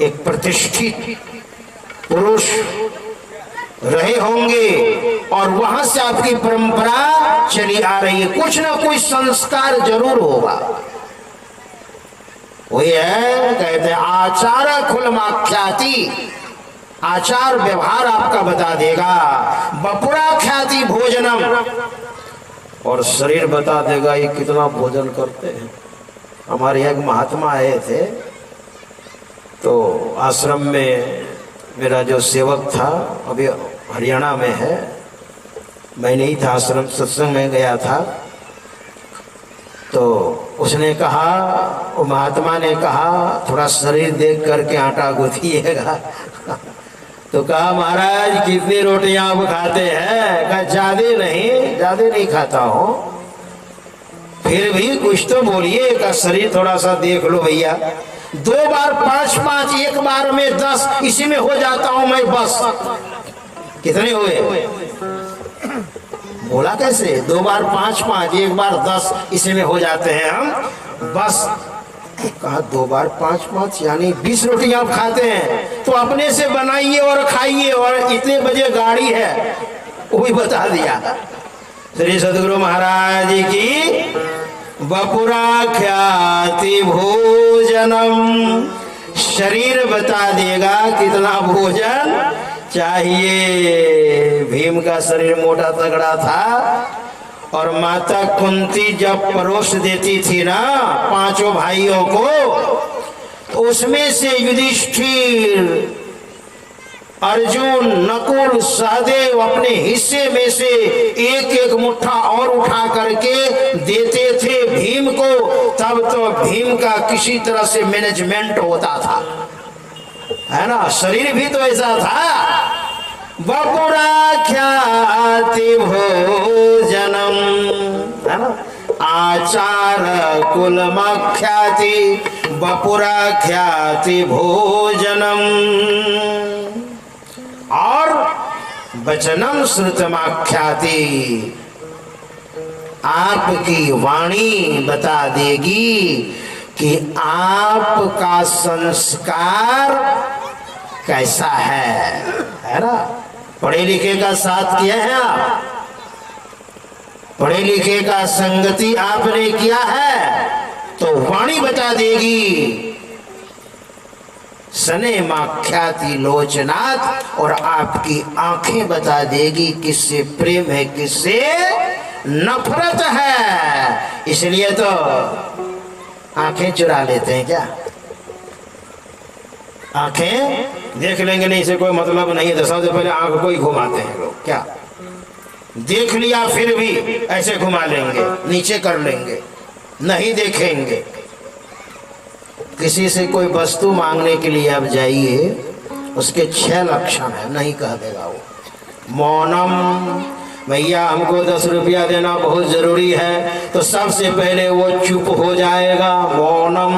एक प्रतिष्ठित पुरुष रहे होंगे और वहां से आपकी परंपरा चली आ रही है, कुछ ना कुछ संस्कार जरूर होगा। वही है कहते हैं आचार खुलमाख्याति, आचार व्यवहार आपका बता देगा। बपुरा ख्याति भोजनम, और शरीर बता देगा ये कितना भोजन करते हैं। हमारे एक महात्मा आए थे तो आश्रम में मेरा जो सेवक था अभी हरियाणा में है, मैं नहीं था, आश्रम सत्संग में गया था, तो उसने कहा, वो महात्मा ने कहा थोड़ा शरीर देख करके आटा गूंथिएगा। तो कहा महाराज कितनी रोटियां आप खाते हैं? कहा ज्यादा नहीं खाता हूँ, फिर भी कुछ तो बोलिए, का शरीर थोड़ा सा देख लो भैया। 2 बार 5-5, एक बार में 10, इसी में हो जाता हूं मैं बस। कितने हुए? बोला कैसे? 2 बार 5-5, एक बार 10, इसी में हो जाते हैं हम बस। कहा 2 बार 5-5 यानी 20 रोटियां आप खाते हैं, तो अपने से बनाइए और खाइए, और इतने बजे गाड़ी है वो भी बता दिया। श्री सद्गुरु महाराज की बपुरा ख्याति भोजनम, शरीर बता देगा कितना भोजन चाहिए। भीम का शरीर मोटा तगड़ा था, और माता कुंती जब परोस देती थी ना 5 भाइयों को, तो उसमें से युधिष्ठिर, अर्जुन, नकुल, सहदेव अपने हिस्से में से एक मुट्ठा और उठा करके देते थे भीम को। तब तो भीम का किसी तरह से मैनेजमेंट होता था, है ना। शरीर भी तो ऐसा था। बपुरा ख्याति भोजनम, है ना। आचार कुलमाख्याति बपुरा ख्याति भोजनम, और वचनम श्रुतमाख्याति, आपकी वाणी बता देगी कि आपका संस्कार कैसा है ना। पढ़े लिखे का साथ किया है आप, पढ़े लिखे का संगति आपने किया है, तो वाणी बता देगी। सने माख्याति लोचनाथ, और आपकी आंखें बता देगी किससे प्रेम है, किससे नफरत है। इसलिए तो आंखें चुरा लेते हैं क्या? आंखें देख लेंगे नहीं, इसे कोई मतलब नहीं है, तो सबसे पहले आंख को ही घुमाते हैं लोग। क्या देख लिया फिर भी ऐसे घुमा लेंगे, नीचे कर लेंगे, नहीं देखेंगे। किसी से कोई वस्तु मांगने के लिए आप जाइए, उसके 6 लक्षण है, नहीं कह देगा वो। मौनम, भैया हमको 10 रुपया देना बहुत जरूरी है, तो सबसे पहले वो चुप हो जाएगा। मौनम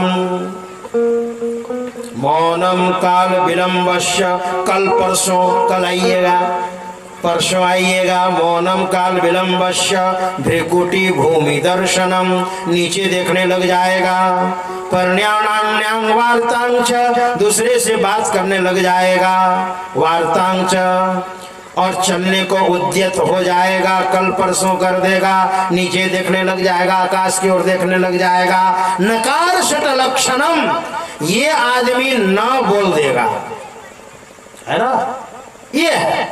मौनम काल विलंबस्य, कल परसों, कल आइएगा। परसों आइएगा। मौनम काल विलंबस्य भ्रिकुटी भूमि दर्शनम, नीचे देखने लग जाएगा। परण्याणान्यां वार्तांच, दूसरे से बात करने लग जाएगा। वार्तांच, और चलने को उद्यत हो जाएगा, कल परसों कर देगा। नीचे देखने लग जाएगा, आकाश की ओर देखने लग जाएगा। नकार शट लक्षणम, ये आदमी न बोल देगा, है ना। ये है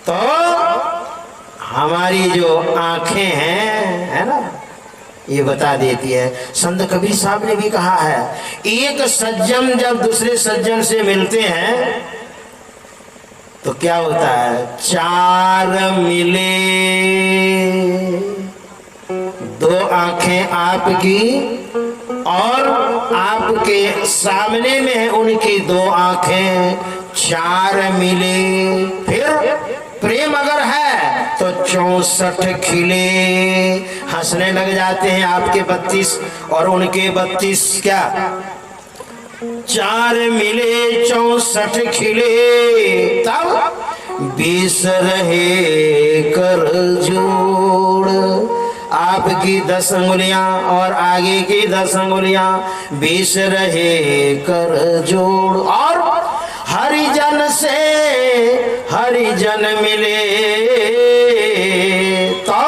तो हमारी जो आंखें हैं, है ना, ये बता देती है। संत कबीर साहब ने भी कहा है, एक सज्जन जब दूसरे सज्जन से मिलते हैं तो क्या होता है, चार मिले, दो आंखें आपकी और आपके सामने में है उनकी दो आंखें, चार मिले। फिर प्रेम अगर है तो 64 खिले, हंसने लग जाते हैं आपके 32 और उनके 32, क्या, चार मिले 64 खिले, तब 20 रहे कर जोड़। आपकी 10 अंगुलियां और आगे की 10 अंगुलियां, 20 रहे कर जोड़। और हरिजन से हरिजन मिले तो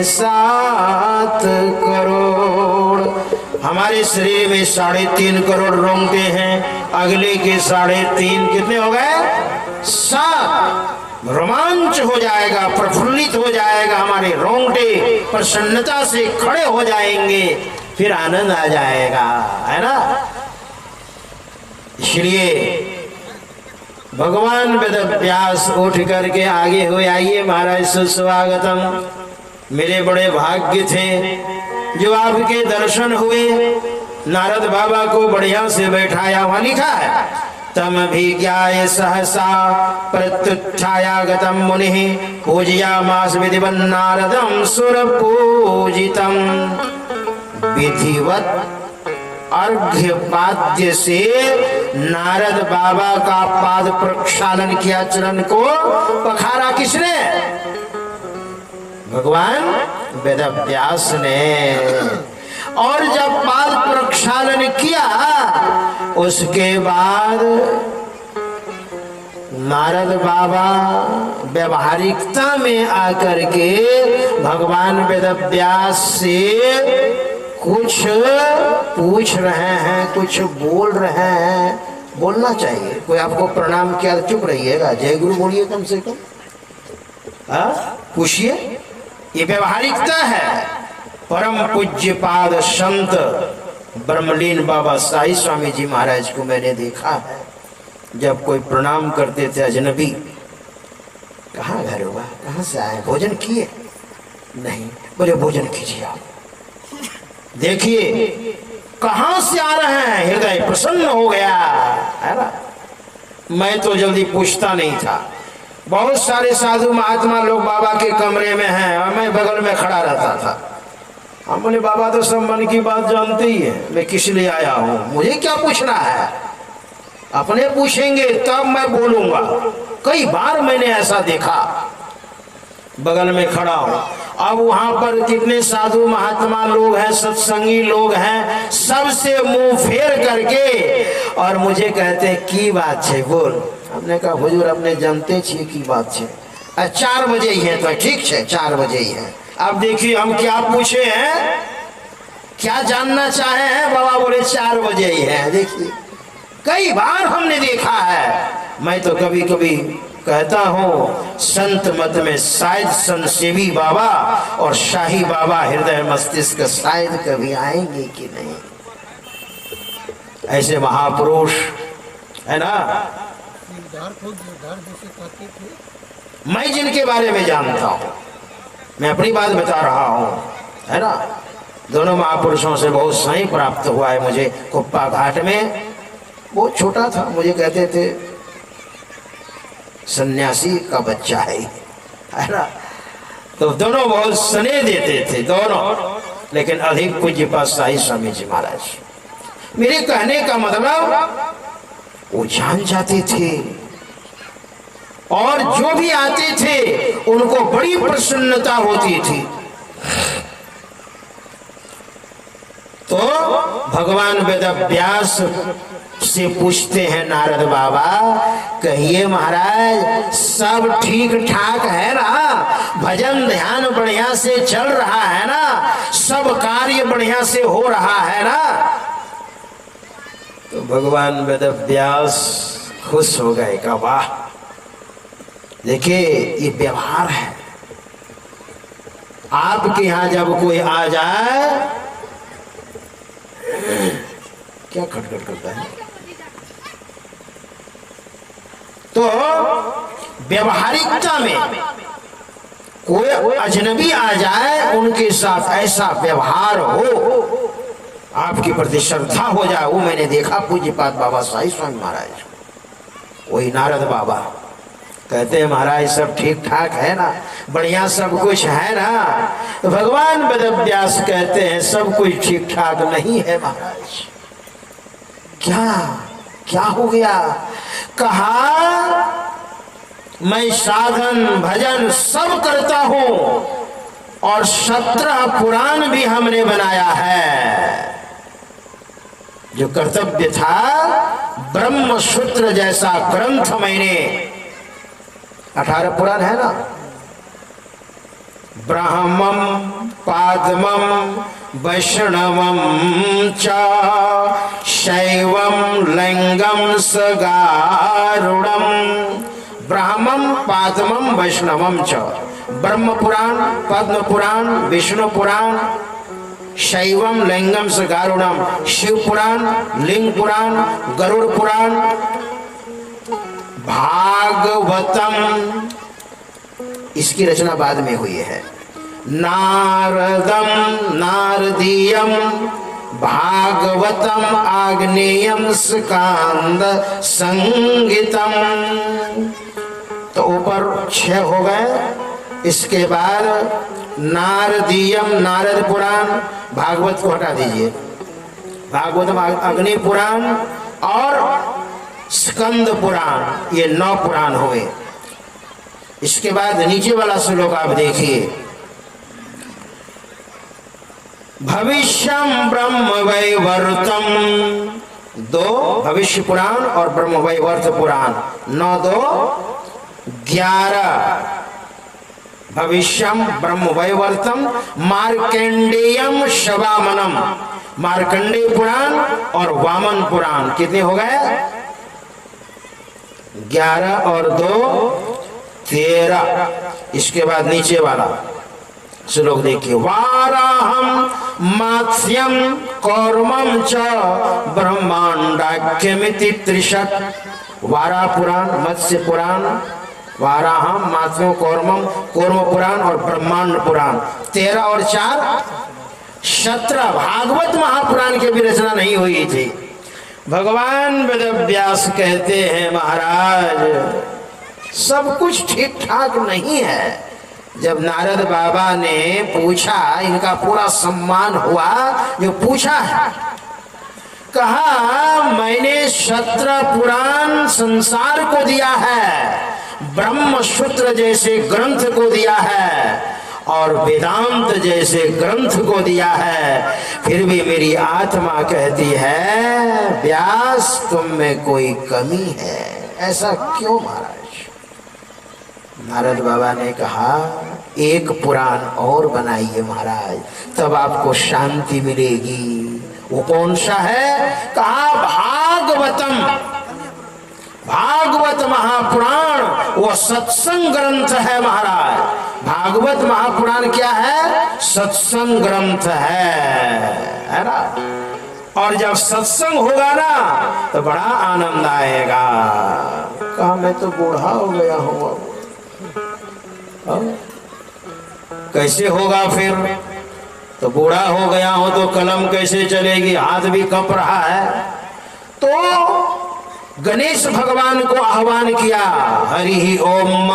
7 करोड़। हमारे शरीर में 3.5 करोड़ रोंगटे हैं, अगले के 3.5 कितने हो गए, 7। रोमांच हो जाएगा, प्रफुल्लित हो जाएगा, हमारे रोंगटे प्रसन्नता से खड़े हो जाएंगे, फिर आनंद आ जाएगा, है ना। इसलिए भगवान वेदव्यास उठ करके आगे हुए, आइए महाराज सुस्वागतम, मेरे बड़े भाग्य थे जो आपके दर्शन हुए। नारद बाबा को बढ़िया से बैठाया, वहां लिखा है, तम अभिज्ञाय सहसा प्रत्युत्थाया गतम मुनिः पूजयामास विधिवन् नारदं सुर पूजितम। विधिवत अर्घ्य पाद्य से नारद बाबा का पाद प्रक्षालन किया, चरण को पखारा किसने, भगवान वेदव्यास ने। और जब पाद प्रक्षालन किया उसके बाद नारद बाबा व्यवहारिकता में आकर के भगवान वेदव्यास से कुछ पूछ रहे हैं, कुछ बोल रहे हैं। बोलना चाहिए, कोई आपको प्रणाम किया चुप रहिएगा, जय गुरु बोलिए कम से कम, पूछिए, ये व्यवहारिकता है। परम पूज्य पाद संत ब्रह्मलीन बाबा साई स्वामी जी महाराज को मैंने देखा है, जब कोई प्रणाम करते थे अजनबी, कहाँ घर हुआ, कहाँ से आए, भोजन किए, नहीं, बोले भोजन कीजिए आप। देखिए कहां से आ रहे हैं, हृदय प्रसन्न हो गया, है ना। मैं तो जल्दी पूछता नहीं था, बहुत सारे साधु महात्मा लोग बाबा के कमरे में हैं और मैं बगल में खड़ा रहता था। हम बोले बाबा तो सब मन की बात जानते ही है, मैं किस लिए आया हूं, मुझे क्या पूछना है, अपने पूछेंगे तब मैं बोलूंगा। कई बार मैंने ऐसा देखा, बगल में खड़ा हूं। अब वहां पर कितने साधु महात्मा लोग हैं, सत्संगी लोग हैं, सबसे मुंह फेर करके और मुझे कहते हैं की बात है बोल। हमने कहा हुजूर अपने जानते छे की बात है, 4 बजे ही है तो ठीक है, 4 बजे ही है। अब देखिए हम क्या पूछे हैं, क्या जानना चाहे हैं, बाबा बोले 4 बजे ही है। देखिए कई बार हमने देखा है। मैं तो कभी कभी कहता हूँ संत मत में शायद संतसेवी बाबा और शाही बाबा हृदय मस्तिष्क शायद कभी आएंगे कि नहीं, ऐसे महापुरुष है ना। मैं जिनके बारे में जानता हूँ, मैं अपनी बात बता रहा हूँ, है ना। दोनों महापुरुषों से बहुत सही प्राप्त हुआ है मुझे। कुप्पा घाट में बहुत छोटा था, मुझे कहते थे सन्यासी का बच्चा है ना। तो दोनों बहुत स्नेह देते थे दोनों, लेकिन अधिक पूज्य पातशाही स्वामी जी महाराज। मेरे कहने का मतलब वो जान जाते थे और जो भी आते थे उनको बड़ी प्रसन्नता होती थी। तो भगवान वेदव्यास से पूछते हैं नारद बाबा, कहिए महाराज सब ठीक ठाक है ना? भजन ध्यान बढ़िया से चल रहा है ना? सब कार्य बढ़िया से हो रहा है ना? तो भगवान वेदव्यास खुश हो गए, का वाह, देखिए ये व्यवहार है। आपके यहां जब कोई आ जाए क्या खटखट करता है, तो व्यवहारिकता में कोई अजनबी आ जाए उनके साथ ऐसा व्यवहार हो, आपके प्रति श्रद्धा हो जाए, वो मैंने देखा पूज्यपाद बाबा साईं स्वामी महाराज। वही नारद बाबा कहते हैं महाराज सब ठीक ठाक है ना? बढ़िया सब कुछ है ना? तो भगवान वेदव्यास कहते हैं सब कुछ ठीक ठाक नहीं है महाराज। क्या क्या हो गया? कहा मैं साधन भजन सब करता हूं और 17 पुराण भी हमने बनाया है। जो कर्तव्य था ब्रह्म सूत्र जैसा ग्रंथ मैंने 18 पुराण है ना, ब्राह्मम पादमम वैष्णवम च शैवम लिंगम सगारुणम। ब्राह्मम पादमम वैष्णवम च, ब्रह्म पुराण, पद्म पुराण, विष्णु पुराण, शैवम लिंगम सगारुणम, शिव पुराण, लिंग पुराण, गरुड़ पुराण, भागवतम, इसकी रचना बाद में हुई है, नारदम नारदीयम, भागवतम आग्नेयम स्कांद संगीतम। तो ऊपर 6 हो गए। इसके बाद नारदीयम नारद पुराण, भागवत को हटा दीजिए, भागवतम अग्नि पुराण और स्कंद पुराण, ये 9 पुराण हुए। इसके बाद नीचे वाला श्लोक आप देखिए, भविष्यम ब्रह्म वैवर्तम, 2 भविष्य पुराण और ब्रह्म वैवर्त पुराण, 9 2 11। भविष्यम ब्रह्म वैवर्तम मार्कंडेयम शवामनम, मार्कंडेय पुराण और वामन पुराण, कितने हो गए? 11 और 2 13। इसके बाद नीचे वाला श्लोक देखिए, वाराहम मात्स्यम कौर्मम च ब्रह्मांडाख्यमिति त्रिशत। वारा पुराण, मत्स्य पुराण, वाराहम मात्स्यम कौर्मम, कौर्म पुराण और ब्रह्मांड पुराण, 13 और 4 17। भागवत महापुराण की भी रचना नहीं हुई थी। भगवान वेदव्यास कहते हैं महाराज सब कुछ ठीक ठाक नहीं है। जब नारद बाबा ने पूछा, इनका पूरा सम्मान हुआ, जो पूछा है, कहा मैंने 17 पुराण संसार को दिया है, ब्रह्म सूत्र जैसे ग्रंथ को दिया है और वेदांत जैसे ग्रंथ को दिया है, फिर भी मेरी आत्मा कहती है व्यास तुम में कोई कमी है। ऐसा क्यों महाराज? नारद बाबा ने कहा एक पुराण और बनाइए महाराज, तब आपको शांति मिलेगी। वो कौन सा है? कहा भागवतम, भागवत महापुराण, वो सत्संग ग्रंथ है महाराज। भागवत महापुराण क्या है? सत्संग ग्रंथ है ना। और जब सत्संग होगा ना तो बड़ा आनंद आएगा। कहा मैं तो बूढ़ा हो गया हूँ, कैसे होगा फिर? तो बूढ़ा हो गया हूं तो कलम कैसे चलेगी, हाथ भी कप रहा है। तो गणेश भगवान को आह्वान किया। हरि ओम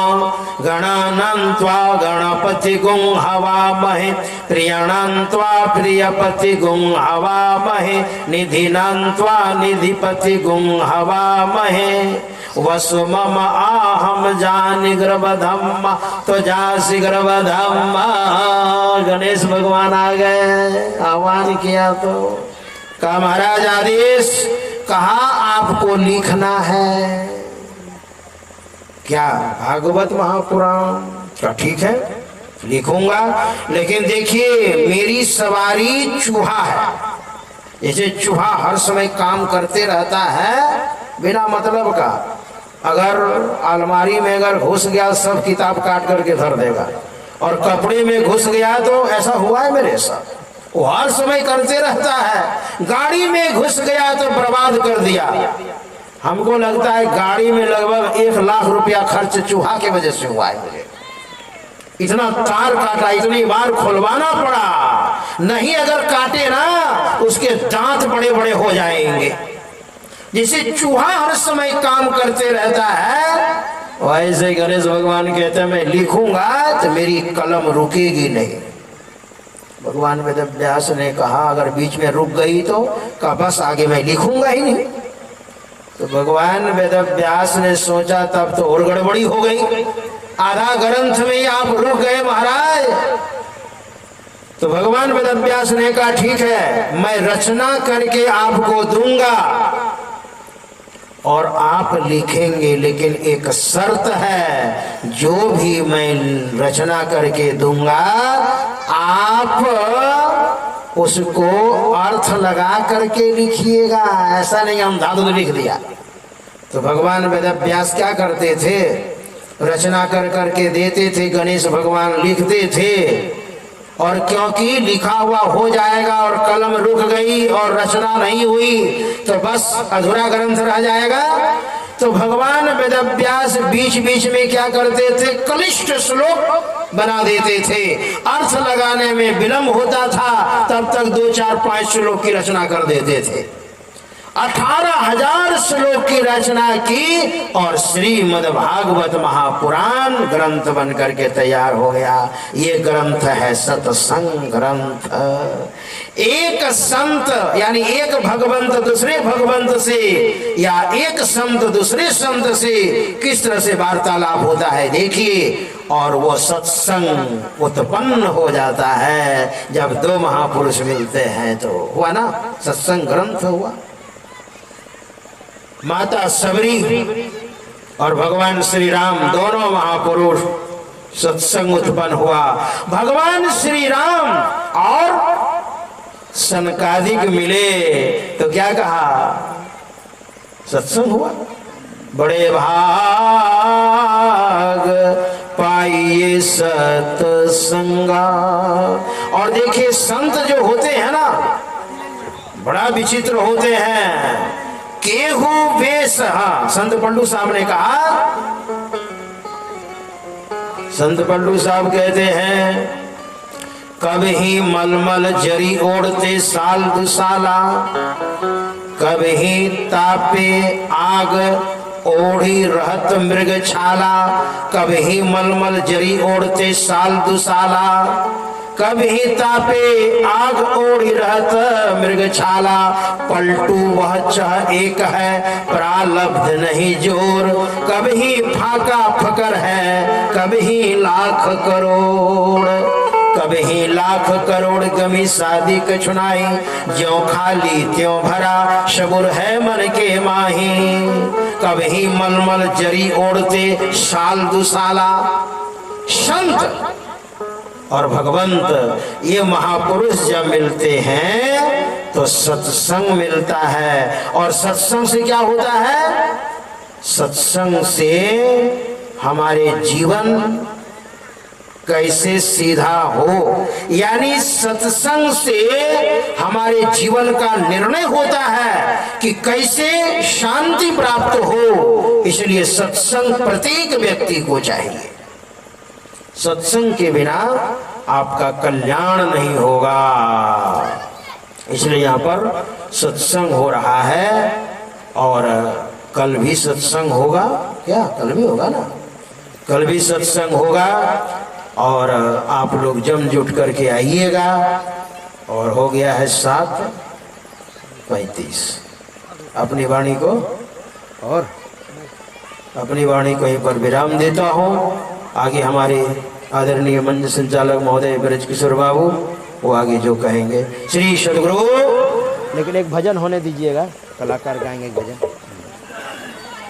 गणानन्त्वा गणपति गुं हवामहे प्रियणन्त्वा प्रियपति गुं हवामहे निधिनन्त्वा निधिपति गुं हवामहे वसु मम आहम जानि गर्भधम्मा तो जासि गर्भधम्मा। गणेश भगवान आ गए, आह्वान किया तो कहा महाराज आदेश, कहा आपको लिखना है क्या? भागवत महापुराण क्या? ठीक है लिखूंगा, लेकिन देखिए मेरी सवारी चूहा है। जैसे चूहा हर समय काम करते रहता है बिना मतलब का, अगर अलमारी में अगर घुस गया सब किताब काट करके धर देगा, और कपड़े में घुस गया तो ऐसा हुआ है मेरे साथ, वो हर समय करते रहता है। गाड़ी में घुस गया तो बर्बाद कर दिया। हमको लगता है गाड़ी में लगभग 1 लाख रुपया खर्च चूहा के वजह से हुआ है मुझे। इतना तार काटा, इतनी बार खुलवाना पड़ा, नहीं अगर काटे ना उसके दांत बड़े बड़े हो जाएंगे। जैसे चूहा हर समय काम करते रहता है, वैसे गणेश भगवान कहते हैं मैं लिखूंगा तो मेरी कलम रुकेगी नहीं। भगवान वेदव्यास ने कहा अगर बीच में रुक गई तो कहा बस आगे मैं लिखूंगा ही नहीं। तो भगवान वेदव्यास ने सोचा तब तो और गड़बड़ी हो गई, आधा ग्रंथ में ही आप रुक गए महाराज। तो भगवान वेदव्यास ने कहा ठीक है मैं रचना करके आपको दूंगा और आप लिखेंगे, लेकिन एक शर्त है, जो भी मैं रचना करके दूंगा आप उसको अर्थ लगा करके लिखिएगा, ऐसा नहीं अंधाधुंध लिख दिया। तो भगवान वेदव्यास क्या करते थे, रचना कर करके देते थे, गणेश भगवान लिखते थे, और क्योंकि लिखा हुआ हो जाएगा और कलम रुक गई और रचना नहीं हुई तो बस अधूरा ग्रंथ रह जाएगा। तो भगवान वेदव्यास बीच बीच में क्या करते थे, क्लिष्ट श्लोक बना देते थे, अर्थ लगाने में विलंब होता था, तब तक 2, 4, 5 श्लोक की रचना कर देते थे। 18,000 श्लोक की रचना की और श्रीमद् भागवत महापुराण ग्रंथ बन करके तैयार हो गया। ये ग्रंथ है सत्संग ग्रंथ। एक संत यानी एक भगवंत दूसरे भगवंत से, या एक संत दूसरे संत से किस तरह से वार्तालाप होता है देखिए, और वो सत्संग उत्पन्न हो जाता है जब 2 महापुरुष मिलते हैं। तो हुआ ना, सत्संग ग्रंथ हुआ। माता सबरी और भगवान श्री राम दोनों महापुरुष, सत्संग उत्पन्न हुआ। भगवान श्री राम और सनकादिक मिले तो क्या कहा, सत्संग हुआ। बड़े भाग पाइए सत्संगा। और देखिए संत जो होते हैं ना बड़ा विचित्र होते हैं। केहू वेश, हाँ संत पंडू साहब ने कहा, संत पंडू साहब कहते हैं कभी मलमल जरी ओढ़ते साल दुसाला, कभी तापे आग ओढ़ी रहत मृग छाला। कभी मलमल जरी ओढ़ते साल दुसाला, कभी तापे आग ओढ़ी रहत मृग छाला। पलटू वह चह एक है प्रालब्ध नहीं जोर, कभी फाका फकर है कभी लाख करोड़। कभी लाख करोड़ गमी शादी कछुनाई, ज्यों खाली त्यों भरा शबुर है मन के माही। कभी मलमल जरी ओढ़ते साल दुसाला। संत और भगवंत ये महापुरुष जब मिलते हैं तो सत्संग मिलता है। और सत्संग से क्या होता है, सत्संग से हमारे जीवन कैसे सीधा हो, यानी सत्संग से हमारे जीवन का निर्णय होता है कि कैसे शांति प्राप्त हो। इसलिए सत्संग प्रत्येक व्यक्ति को चाहिए। सत्संग के बिना आपका कल्याण नहीं होगा। इसलिए यहाँ पर सत्संग हो रहा है और कल भी सत्संग होगा। क्या कल भी होगा ना? कल भी सत्संग होगा और आप लोग जम जुट करके आइएगा। और हो गया है 7:35। अपनी वाणी को यहीं पर विराम देता हूँ। आगे हमारे आदरणीय मंच संचालक महोदय ब्रज किशोर बाबू वो आगे जो कहेंगे। श्री सद्गुरु। लेकिन एक भजन होने दीजिएगा, कलाकार गाएंगे एक भजन।